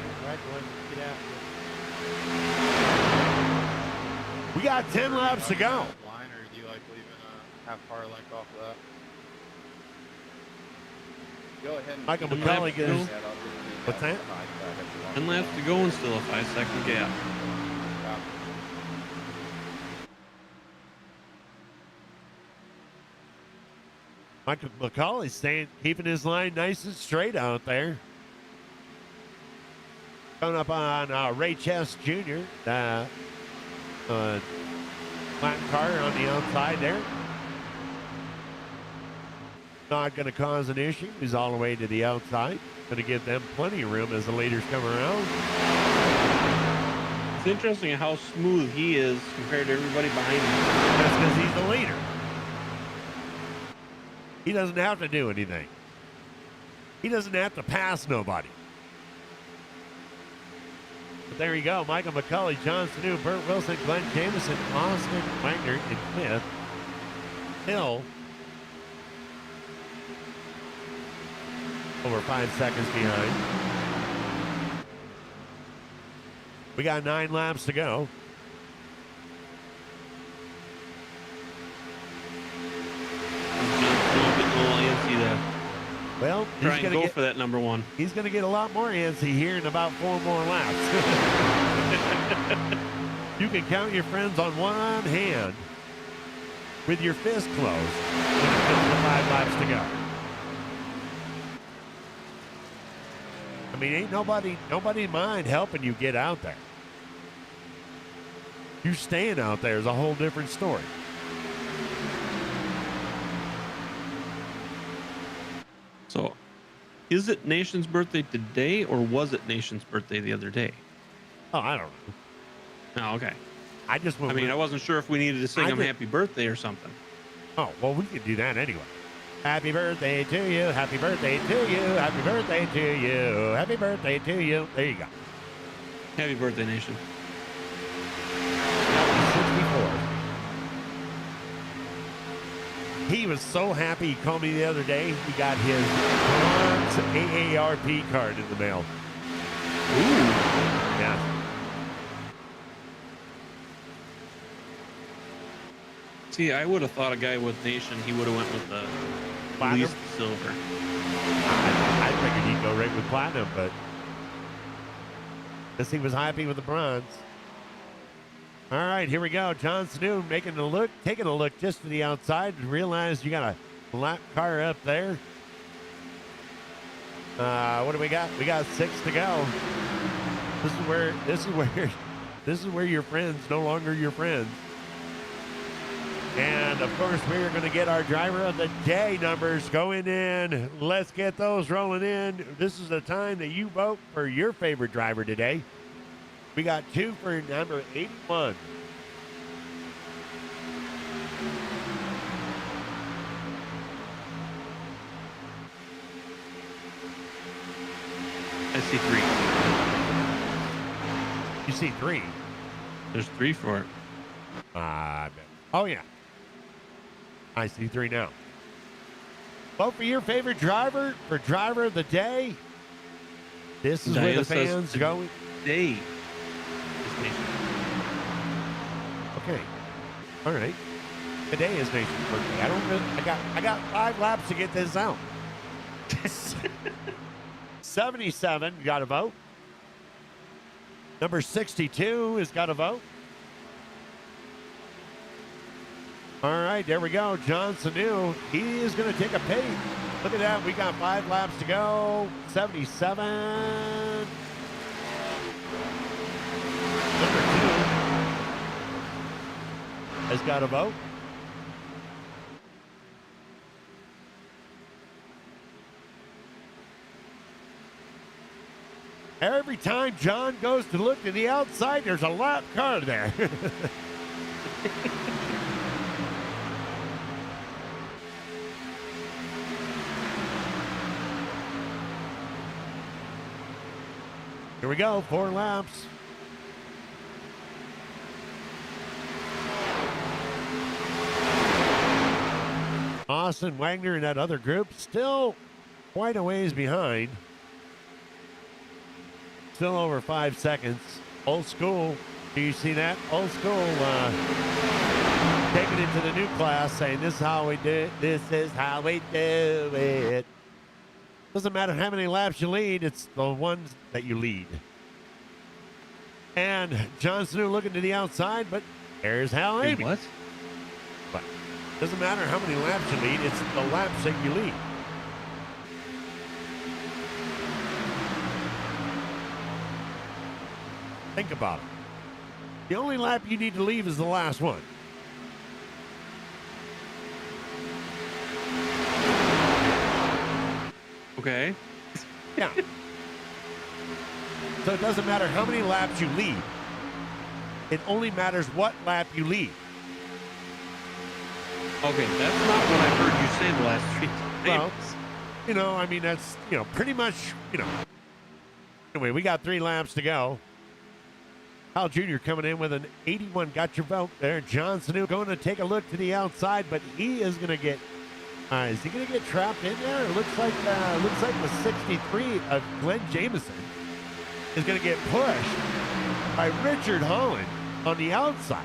Speaker 6: Congratulations. Get out
Speaker 1: We got 10 laps to go.
Speaker 7: Line, or do you like leaving a half car length off of that?
Speaker 10: Go ahead and
Speaker 1: Michael
Speaker 2: Ten
Speaker 1: McCulley
Speaker 2: laps to
Speaker 1: gets.
Speaker 2: go.
Speaker 1: What's that?
Speaker 2: 10 laps to go and still a 5-second gap.
Speaker 1: Michael McCauley keeping his line nice and straight out there. Coming up on Ray Chess Jr. Latin car on the outside there. Not going to cause an issue. He's all the way to the outside. Going to give them plenty of room as the leaders come around.
Speaker 2: It's interesting how smooth he is compared to everybody behind him.
Speaker 1: That's because he's the leader. He doesn't have to do anything. He doesn't have to pass nobody. But there you go. Michael McCulley, John Sanu, Burt Wilson, Glenn Jameson, Austin Wagner, and Smith. Hill. Over 5 seconds behind. We got 9 laps to go. Well, he's
Speaker 2: Try and
Speaker 1: going to
Speaker 2: go
Speaker 1: get
Speaker 2: for that number one.
Speaker 1: He's going to get a lot more antsy here in about 4 more laps. You can count your friends on one hand with your fist closed when it comes to 5 laps to go. I mean, ain't nobody mind helping you get out there. You staying out there is a whole different story.
Speaker 2: So, is it Nation's birthday today, or was it Nation's birthday the other day?
Speaker 1: Oh, I don't know.
Speaker 2: Oh, okay.
Speaker 1: I just went
Speaker 2: I mean,
Speaker 1: with-
Speaker 2: I wasn't sure if we needed to sing
Speaker 1: I
Speaker 2: him
Speaker 1: did-
Speaker 2: happy birthday or something.
Speaker 1: Oh, well, we could do that anyway. Happy birthday to you. Happy birthday to you. Happy birthday to you. Happy birthday to you. There you go.
Speaker 2: Happy birthday, Nation.
Speaker 1: 64. He was so happy. He called me the other day. He got his bronze AARP card in the mail.
Speaker 2: Ooh.
Speaker 1: Yeah.
Speaker 2: See, I would have thought a guy with Nation, he would have went with the
Speaker 1: Platinum?
Speaker 2: least silver.
Speaker 1: I figured he'd go right with platinum, but guess he was happy with the bronze. All right, here we go. John Snow taking a look just to the outside. Realize you got a lap car up there. What do we got? We got 6 to go. This is where your friends no longer your friends. And of course, we're going to get our driver of the day numbers going in. Let's get those rolling in. This is the time that you vote for your favorite driver today. We got 2 for number 81.
Speaker 2: I see 3.
Speaker 1: You see 3.
Speaker 2: There's 3 for it.
Speaker 1: Oh, yeah. I see 3 now. Vote for your favorite driver for driver of the day. This is where the
Speaker 2: Diane says
Speaker 1: fans go.
Speaker 2: Today is Nation.
Speaker 1: Okay. All right. Today is Nation's birthday. I got 5 laps to get this out. 77 got a vote. Number 62 has got a vote. All right, there we go. John Sanu, he is going to take a pace. Look at that. We got 5 laps to go. 77. has got a vote. Every time John goes to look to the outside, there's a lap car there. Here we go, 4 laps. Austin Wagner and that other group still quite a ways behind. Still over 5 seconds. Old school. Do you see that? Old school taking it to the new class, saying this is how we do it. This is how we do it. Doesn't matter how many laps you lead, it's the ones that you lead. And John Snow looking to the outside, but there's Hal
Speaker 2: Wait,
Speaker 1: Amy.
Speaker 2: what?
Speaker 1: But doesn't matter how many laps you lead, it's the laps that you lead. Think about it. The only lap you need to leave is the last one.
Speaker 2: Okay.
Speaker 1: Yeah. So it doesn't matter how many laps you lead. It only matters what lap you lead.
Speaker 2: Okay, that's not what I've heard you say the last 3 times.
Speaker 1: Well, you know, I mean, that's, you know, pretty much, you know. Anyway, we got 3 laps to go. Hal Jr. coming in with an 81. Got your vote there. John Sanu going to take a look to the outside, but he is going to get. Is he going to get trapped in there? It looks like the 63 of Glenn Jameson is going to get pushed by Richard Holland on the outside.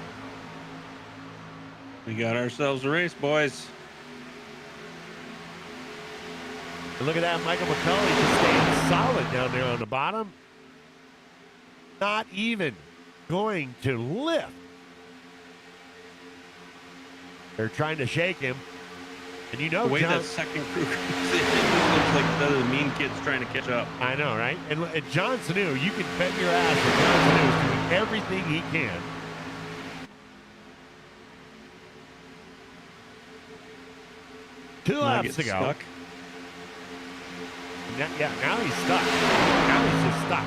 Speaker 2: We got ourselves a race, boys.
Speaker 1: And look at that, Michael McCulley just staying solid down there on the bottom. Not even going to lift. They're trying to shake him. And you know,
Speaker 2: The way
Speaker 1: John,
Speaker 2: that second crew comes in, it just looks like the mean kids trying to catch up.
Speaker 1: I know, right? And John Sanu, you can bet your ass that John Sanu is doing everything he can. Two laps to go.
Speaker 2: Stuck.
Speaker 1: Now he's stuck. Now he's just stuck.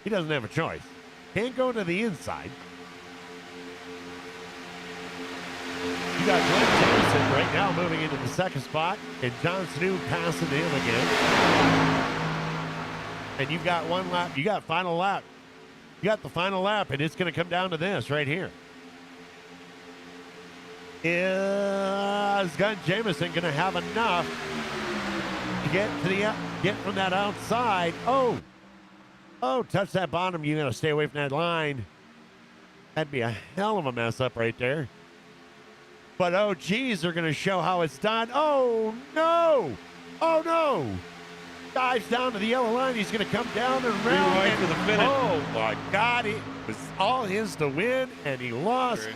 Speaker 1: He doesn't have a choice. Can't go to the inside. You got Glenn Jameson right now moving into the second spot, and John Snow passing him again. And you've got 1 lap. You got final lap. You got the final lap, and it's going to come down to this right here. Is Glenn Jameson going to have enough to get from that outside? Oh, touch that bottom. You got to stay away from that line. That'd be a hell of a mess up right there. But OGs are going to show how it's done. Oh, no. Oh, no. Dives down to the yellow line. He's going to come down and round.
Speaker 2: Right for the finish.
Speaker 1: Oh, my God. It was all his to win, and he lost.
Speaker 7: Great.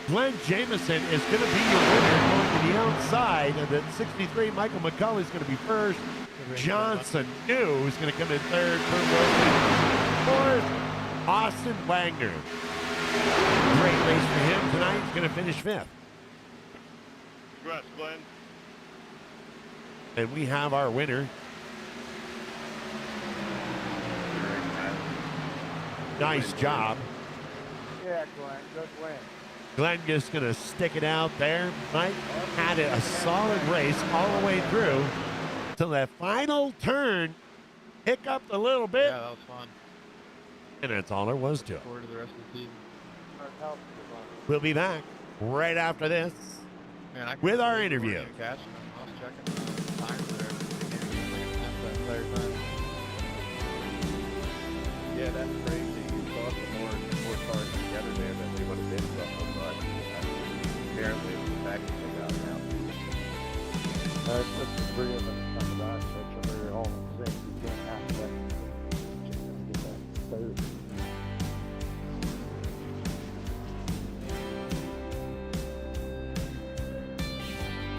Speaker 1: Glenn Jameson is going to be your winner going to the outside. And at 63, Michael McCulley is going to be first. Johnson New is going to come in third. Fourth, Austin Wagner. Great race for him tonight. He's going to finish 5th.
Speaker 7: Congrats, Glenn.
Speaker 1: And we have our winner. Nice job.
Speaker 6: Yeah, Glenn, good win.
Speaker 1: Glenn just going to stick it out there. Mike had a solid race all the way through till that final turn. Hiccuped a little bit.
Speaker 7: Yeah, that was fun.
Speaker 1: And that's all there was to it.
Speaker 7: Forward to the rest of the season.
Speaker 1: We'll be back right after this
Speaker 7: Man, I
Speaker 1: with our interview.
Speaker 7: Catch, I was checking the times there. That entire time.
Speaker 10: Yeah, that's crazy. You thought the more cars together there that they would have been something, but apparently it's the package they got now.
Speaker 6: It's just the 3 of them coming back, so they're all in sync. You can't have that. Get that third.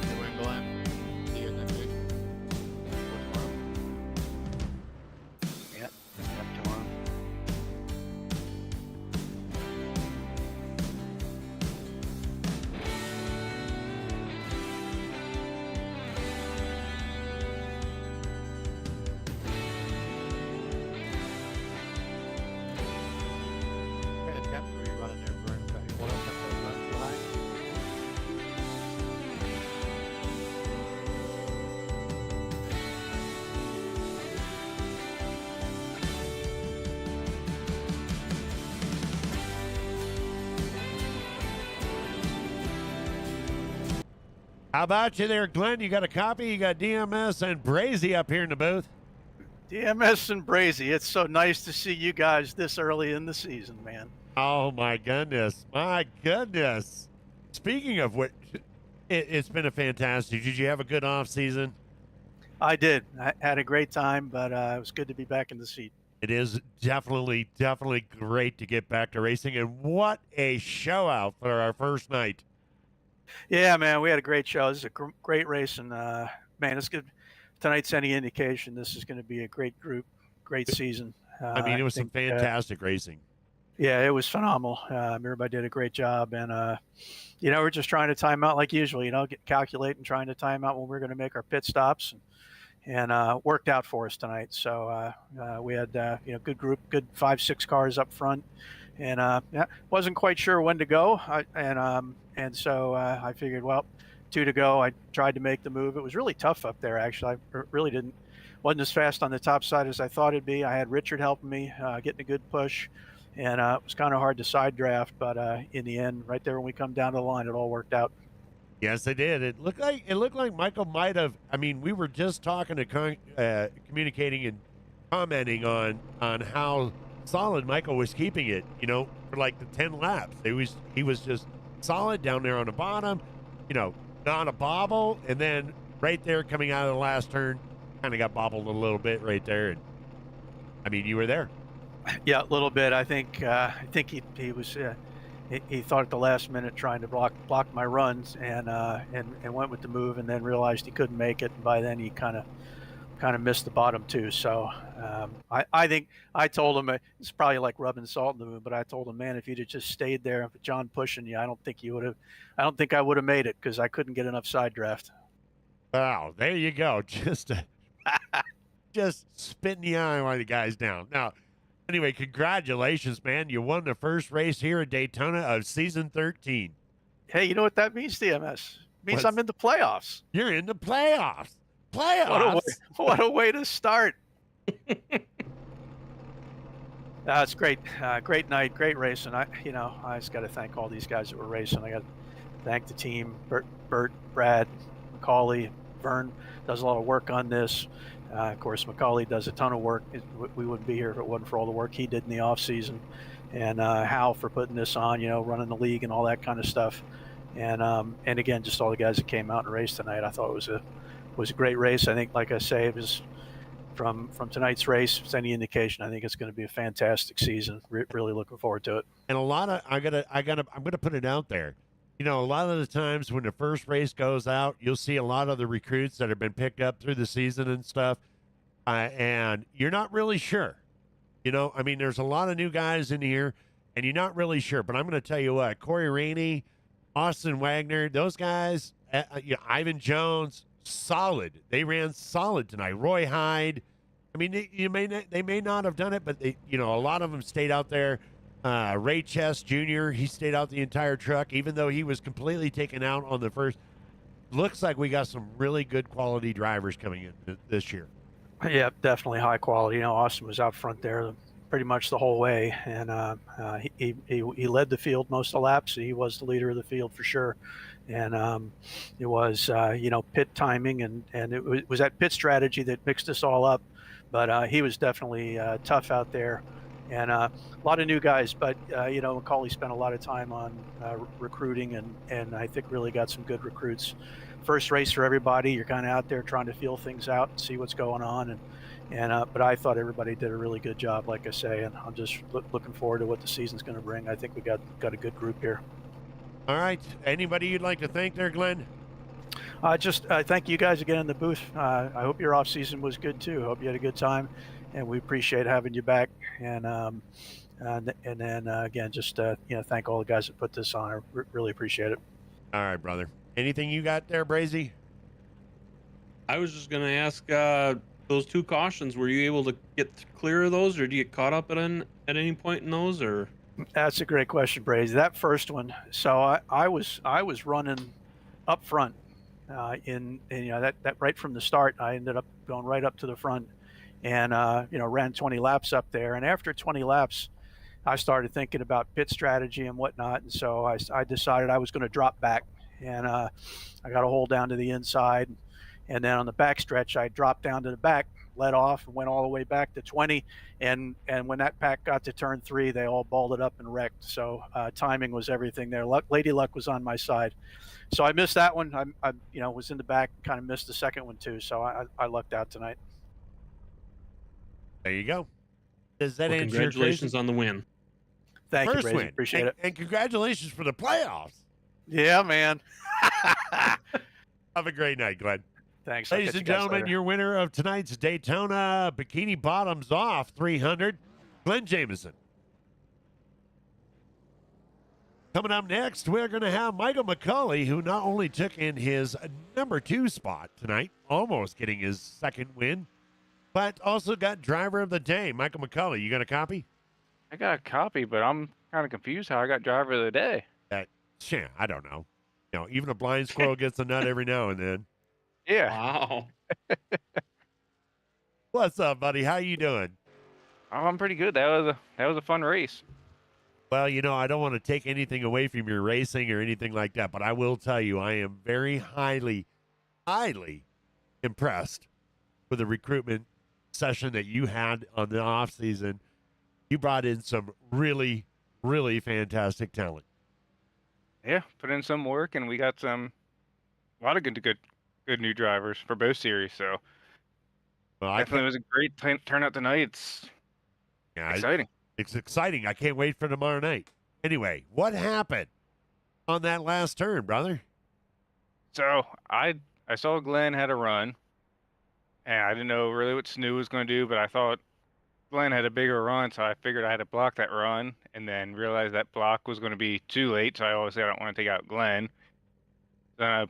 Speaker 7: Good win, Glenn. See you next week. Or tomorrow.
Speaker 6: Yep, tomorrow.
Speaker 1: How about you there, Glenn? You got a copy? You got DMS and Brazy up here in the booth.
Speaker 9: DMS and Brazy, it's so nice to see you guys this early in the season, man.
Speaker 1: Oh, my goodness. My goodness. Speaking of which, it's been a fantastic. Did you have a good off season?
Speaker 9: I did. I had a great time, but it was good to be back in the seat.
Speaker 1: It is definitely great to get back to racing. And what a show out for our first night.
Speaker 9: Yeah, man, we had a great show. This is a great race, and man, it's good. Tonight's any indication, this is going to be a great group, great season.
Speaker 1: I mean, it was some fantastic racing.
Speaker 9: Yeah, it was phenomenal. Everybody did a great job, and you know, we're just trying to time out like usual. You know, calculate and trying to time out when we're going to make our pit stops, and worked out for us tonight. So we had you know, good group, good 5-6 cars up front, and yeah, wasn't quite sure when to go, and so I figured, well, 2 to go. I tried to make the move. It was really tough up there, actually. I really wasn't as fast on the top side as I thought it'd be. I had Richard helping me, getting a good push, and it was kind of hard to side draft, but in the end, right there when we come down to the line, it all worked out.
Speaker 1: Yes, it did. It looked like Michael might have. I mean, we were just talking to communicating and commenting on how solid Michael was keeping it. You know, for like the 10 laps, he was just solid down there on the bottom. You know, not a bobble, and then right there coming out of the last turn, kind of got bobbled a little bit right there. And I mean, you were there.
Speaker 9: Yeah, a little bit. I think he was. He thought at the last minute trying to block my runs, and went with the move, and then realized he couldn't make it. And by then he kind of missed the bottom too. So I think I told him, it's probably like rubbing salt in the wound, but I told him, man, if you'd have just stayed there with John pushing you, I don't think I would have made it, because I couldn't get enough side draft.
Speaker 1: Wow, there you go. Just spitting the eye while the guy's down. Now, anyway, congratulations, man. You won the first race here at Daytona of season 13.
Speaker 9: Hey, you know what that means, DMS? It means I'm in the playoffs.
Speaker 1: You're in the playoffs. Playoffs.
Speaker 9: What a way to start. It's great. Great night, great race. And I just got to thank all these guys that were racing. I got to thank the team, Bert, Brad, Macaulay, Vern does a lot of work on this. Of course, Macaulay does a ton of work. We wouldn't be here if it wasn't for all the work he did in the off season, and Hal for putting this on, you know, running the league and all that kind of stuff. And again, just all the guys that came out and raced tonight. I thought it was a great race. I think, like I say, it was from tonight's race, if it's any indication, I think it's going to be a fantastic season. Really looking forward to it.
Speaker 1: And a lot of I'm gonna put it out there. You know, a lot of the times when the first race goes out, you'll see a lot of the recruits that have been picked up through the season and stuff, and you're not really sure. You know, I mean, there's a lot of new guys in here, and you're not really sure. But I'm going to tell you what, Corey Rainey, Austin Wagner, those guys, Ivan Jones, solid. They ran solid tonight. Roy Hyde. I mean, they may not have done it, but a lot of them stayed out there. Ray Chess Jr., he stayed out the entire truck, even though he was completely taken out on the first. Looks like we got some really good quality drivers coming in this year.
Speaker 9: Yeah, definitely high quality. You know, Austin was out front there pretty much the whole way, and he led the field most of the laps. He was the leader of the field for sure. And it was, pit timing, and it was that pit strategy that mixed us all up. But he was definitely tough out there. And a lot of new guys, but Macaulay spent a lot of time on recruiting, and I think really got some good recruits. First race for everybody. You're kind of out there trying to feel things out and see what's going on, but I thought everybody did a really good job, like I say, and I'm just looking forward to what the season's going to bring. I think we got a good group here.
Speaker 1: All right. Anybody you'd like to thank there, Glenn?
Speaker 9: Just thank you guys again in the booth. I hope your off season was good too. Hope you had a good time, and we appreciate having you back. And then again, just thank all the guys that put this on. I really appreciate it.
Speaker 1: All right, brother. Anything you got there, Brazy?
Speaker 2: I was just gonna ask, those 2 cautions, were you able to get clear of those, or do you get caught up at any point in those, or?
Speaker 9: That's a great question, Brazy. That first one. So I was running up front, that right from the start. I ended up going right up to the front, and ran 20 laps up there. And after 20 laps, I started thinking about pit strategy and whatnot. And so I decided I was going to drop back and I got a hole down to the inside. And then on the back stretch, I dropped down to the back, let off, and went all the way back to 20. And when that pack got to turn 3, they all balled it up and wrecked. So timing was everything there. Lady luck was on my side. So I missed that one. I was in the back, kind of missed the second one too. So I lucked out tonight.
Speaker 1: There you go. Does that
Speaker 2: Well,
Speaker 1: answer your
Speaker 2: congratulations
Speaker 1: question?
Speaker 2: on the win.
Speaker 9: Thank you,
Speaker 1: First
Speaker 9: Brazy.
Speaker 1: win.
Speaker 9: Appreciate it.
Speaker 1: And congratulations for the playoffs.
Speaker 9: Yeah, man.
Speaker 1: Have a great night, Glenn.
Speaker 9: Thanks. I'll
Speaker 1: Ladies
Speaker 9: catch
Speaker 1: and
Speaker 9: you guys
Speaker 1: gentlemen,
Speaker 9: later.
Speaker 1: your winner of tonight's Daytona Bikini Bottoms Off 300, Glenn Jameson. Coming up next, we're going to have Michael McCauley, who not only took in his number 2 spot tonight, almost getting his second win, but also got driver of the day. Michael McCauley, you got a copy?
Speaker 11: I got a copy, but I'm kind of confused how I got driver of the day.
Speaker 1: Yeah, I don't know. Even a blind squirrel gets a nut every now and then.
Speaker 11: Yeah.
Speaker 2: Wow.
Speaker 1: What's up, buddy? How you doing?
Speaker 11: Oh, I'm pretty good. That was a fun race.
Speaker 1: Well, I don't want to take anything away from your racing or anything like that, but I will tell you, I am very highly, highly impressed with the recruitment session that you had on the off season. You brought in some really, really fantastic talent.
Speaker 11: Yeah, put in some work, and we got a lot of good new drivers for both series. So
Speaker 1: Well,
Speaker 11: definitely was a great turnout tonight. It's exciting.
Speaker 1: It's exciting. I can't wait for tomorrow night. Anyway, what happened on that last turn, brother?
Speaker 11: So I saw Glenn had a run, and I didn't know really what Snoo was going to do, but I thought Glenn had a bigger run, so I figured I had to block that run, and then realized that block was going to be too late, so I always said I don't want to take out Glenn. Then I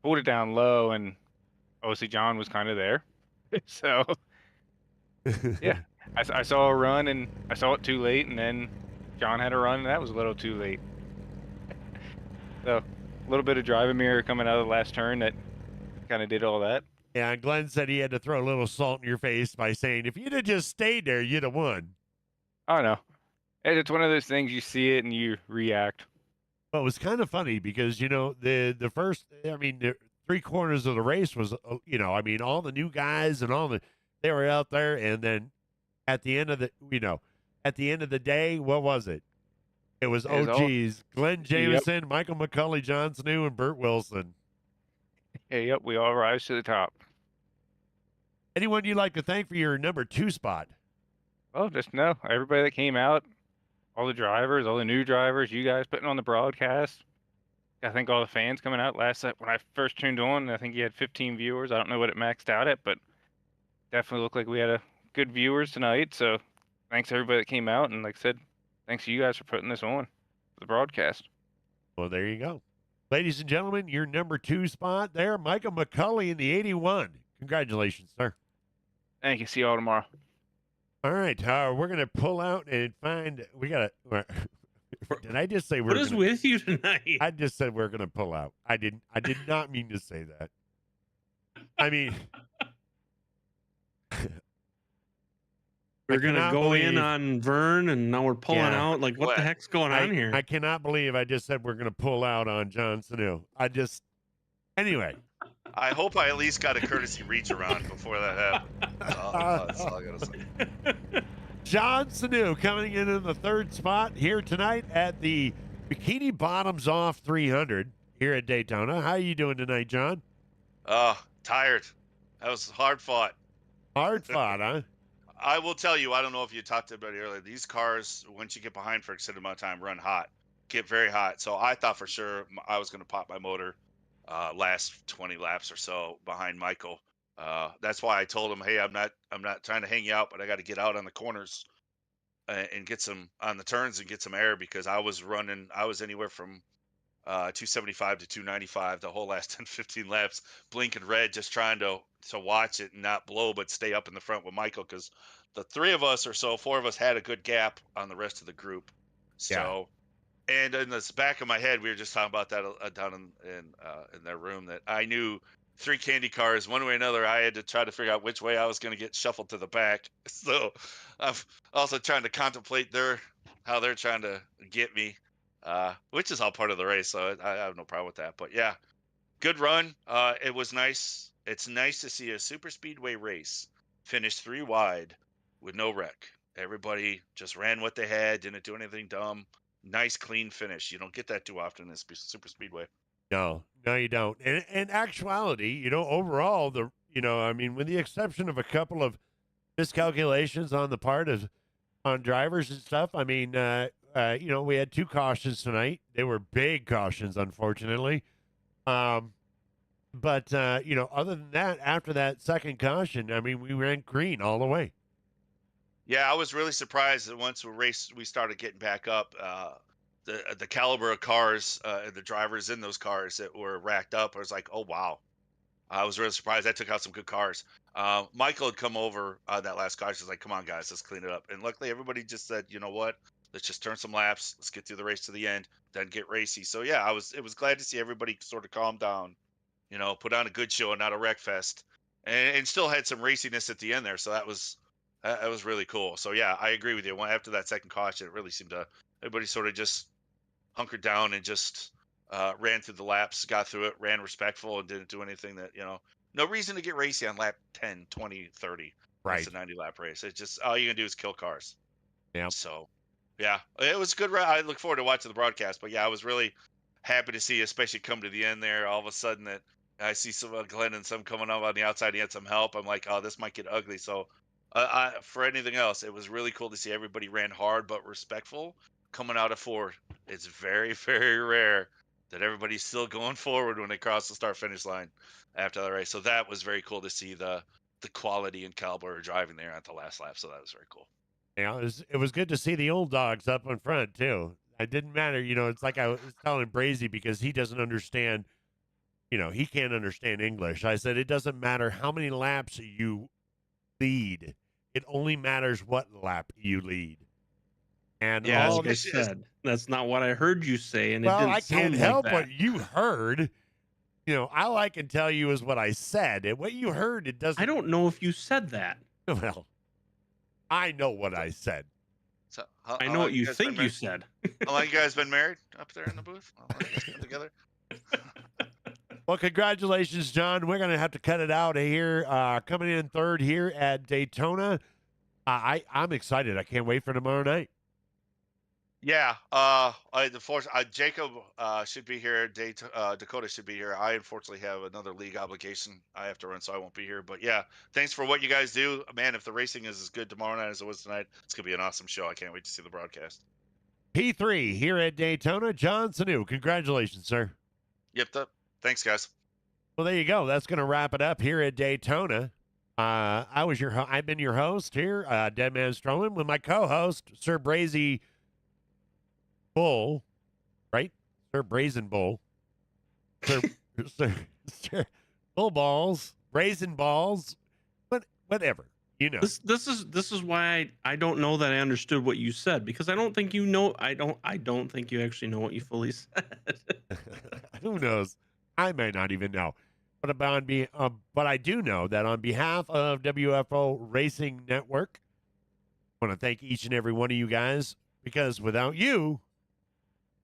Speaker 11: pulled it down low, and obviously John was kind of there. So, yeah, I saw a run, and I saw it too late, and then John had a run, and that was a little too late. So, a little bit of driving mirror coming out of the last turn that kind of did all that.
Speaker 1: Yeah, Glenn said he had to throw a little salt in your face by saying, if you'd have just stayed there, you'd have won.
Speaker 11: I know. It's one of those things, you see it and you react.
Speaker 1: But it was kind of funny because, the first, the 3 quarters of the race was, all the new guys and they were out there. And then at the end of the day, what was it? It was OGs, Glenn Jameson, Michael McCauley, John Snoo, and Burt Wilson.
Speaker 11: Yep, we all rise to the top.
Speaker 1: Anyone you'd like to thank for your number 2 spot?
Speaker 11: Well, just know everybody that came out, all the drivers, all the new drivers, you guys putting on the broadcast. I think all the fans coming out last night when I first tuned on. I think you had 15 viewers. I don't know what it maxed out at, but definitely looked like we had a good viewers tonight. So thanks to everybody that came out, and like I said, thanks to you guys for putting this on for the broadcast.
Speaker 1: Well, there you go. Ladies and gentlemen, your number 2 spot there, Michael McCauley in the 81. Congratulations, sir.
Speaker 11: Thank you. See you all tomorrow.
Speaker 1: All right, we're going to pull out and find. We got to. Did I just say we're?
Speaker 2: What is with you tonight?
Speaker 1: I just said we're going to pull out. I did not mean to say that. I mean,
Speaker 2: we're going to go in on Vern, and now we're pulling out. Like, what the heck's going on here?
Speaker 1: I cannot believe I just said we're going to pull out on John Sanu. Anyway.
Speaker 12: I hope I at least got a courtesy reach around before that happened. That's all I gotta say.
Speaker 1: John Sanu coming in the 3rd spot here tonight at the Bikini Bottoms Off 300 here at Daytona. How are you doing tonight, John?
Speaker 12: Tired. That was hard fought.
Speaker 1: Hard fought, huh?
Speaker 12: I will tell you, I don't know if you talked about it earlier. These cars, once you get behind for an extended amount of time, run hot, get very hot. So I thought for sure I was going to pop my motor last 20 laps or so behind Michael. That's why I told him, hey, I'm not trying to hang you out, but I got to get out on the corners and get some on the turns and get some air, because I was anywhere from 275 to 295 the whole last 10-15 laps, blinking red, just trying to watch it and not blow, but stay up in the front with Michael, because the 4 of us had a good gap on the rest of the group. So And in the back of my head, we were just talking about that down in their room, that I knew 3 candy cars, one way or another, I had to try to figure out which way I was going to get shuffled to the back. So I'm also trying to contemplate how they're trying to get me. which is all part of the race. So I have no problem with that. But yeah, good run. It was nice. It's nice to see a super speedway race finish 3 wide with no wreck. Everybody just ran what they had, didn't do anything dumb. Nice, clean finish. You don't get that too often in super speedway.
Speaker 1: No, you don't. And in actuality, overall, I mean, with the exception of a couple of miscalculations on the part of on drivers and stuff, I mean, we had 2 cautions tonight. They were big cautions, unfortunately. But other than that, after that second caution, I mean, we ran green all the way.
Speaker 12: Yeah, I was really surprised that once we started getting back up, the caliber of cars, the drivers in those cars that were racked up, I was like, oh wow. I was really surprised. I took out some good cars. Michael had come over that last car. She's like, come on, guys, let's clean it up. And luckily, everybody just said, you know what? Let's just turn some laps. Let's get through the race to the end, then get racy. So yeah, it was glad to see everybody sort of calm down, put on a good show and not a wreck fest, and still had some raciness at the end there. So that was really cool. So yeah, I agree with you. After that second caution, it really seemed to everybody sort of just hunkered down and just ran through the laps, got through it, ran respectful, and didn't do anything that, no reason to get racy on lap 10, 20, 30.
Speaker 1: Right.
Speaker 12: It's a 90 lap race. It's just all you can do is kill cars.
Speaker 1: Yeah.
Speaker 12: So, yeah, it was a good. I look forward to watching the broadcast. But yeah, I was really happy to see, especially come to the end there. All of a sudden, that I see some Glenn and some coming up on the outside. He had some help. I'm like, oh, this might get ugly. So, for anything else, it was really cool to see everybody ran hard but respectful coming out of 4. It's very, very rare that everybody's still going forward when they cross the start finish line after the race. So that was very cool to see the quality and caliber of driving there at the last lap. So that was very cool.
Speaker 1: Yeah, it was good to see the old dogs up in front too. It didn't matter, it's like I was telling Brazy because he doesn't understand, he can't understand English. I said it doesn't matter how many laps you lead. It only matters what lap you lead. And
Speaker 2: yeah,
Speaker 1: all
Speaker 2: as I said, that's not what I heard you say, and it didn't
Speaker 1: I can't
Speaker 2: sound
Speaker 1: help
Speaker 2: like that.
Speaker 1: what you heard. All I can tell you is what I said. And what you heard, it doesn't.
Speaker 2: I don't know if you said that.
Speaker 1: Well, I know what I said.
Speaker 12: So
Speaker 2: I know what you think you said.
Speaker 12: How long you guys been married up there in the booth? How long you guys been together?
Speaker 1: Well, congratulations, John. We're going to have to cut it out here. Coming in third here at Daytona. I'm excited. I can't wait for tomorrow night.
Speaker 12: Yeah, Jacob should be here. Dakota should be here. I unfortunately have another league obligation I have to run, so I won't be here. But yeah, thanks for what you guys do, man. If the racing is as good tomorrow night as it was tonight, it's gonna be an awesome show. I can't wait to see the broadcast.
Speaker 1: P3 here at Daytona. John Sanu, congratulations, sir.
Speaker 12: Yep. Thanks, guys.
Speaker 1: Well, there you go. That's going to wrap it up here at Daytona. I've been your host here, Dead Man Strowman, with my co-host, Sir Brazy Bull, right? Sir Brazen Bull. Sir Bull Balls, Brazen Balls, whatever.
Speaker 2: This is why I don't know that I understood what you said, because I don't think you know. I don't think you actually know what you fully said.
Speaker 1: Who knows? I may not even know. But I do know that on behalf of WFO Racing Network, I want to thank each and every one of you guys, because without you,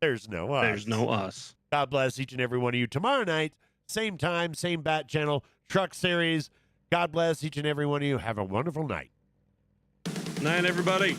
Speaker 1: there's no us.
Speaker 2: There's no us.
Speaker 1: God bless each and every one of you. Tomorrow night, same time, same bat channel, Truck Series. God bless each and every one of you. Have a wonderful night.
Speaker 2: Night, everybody.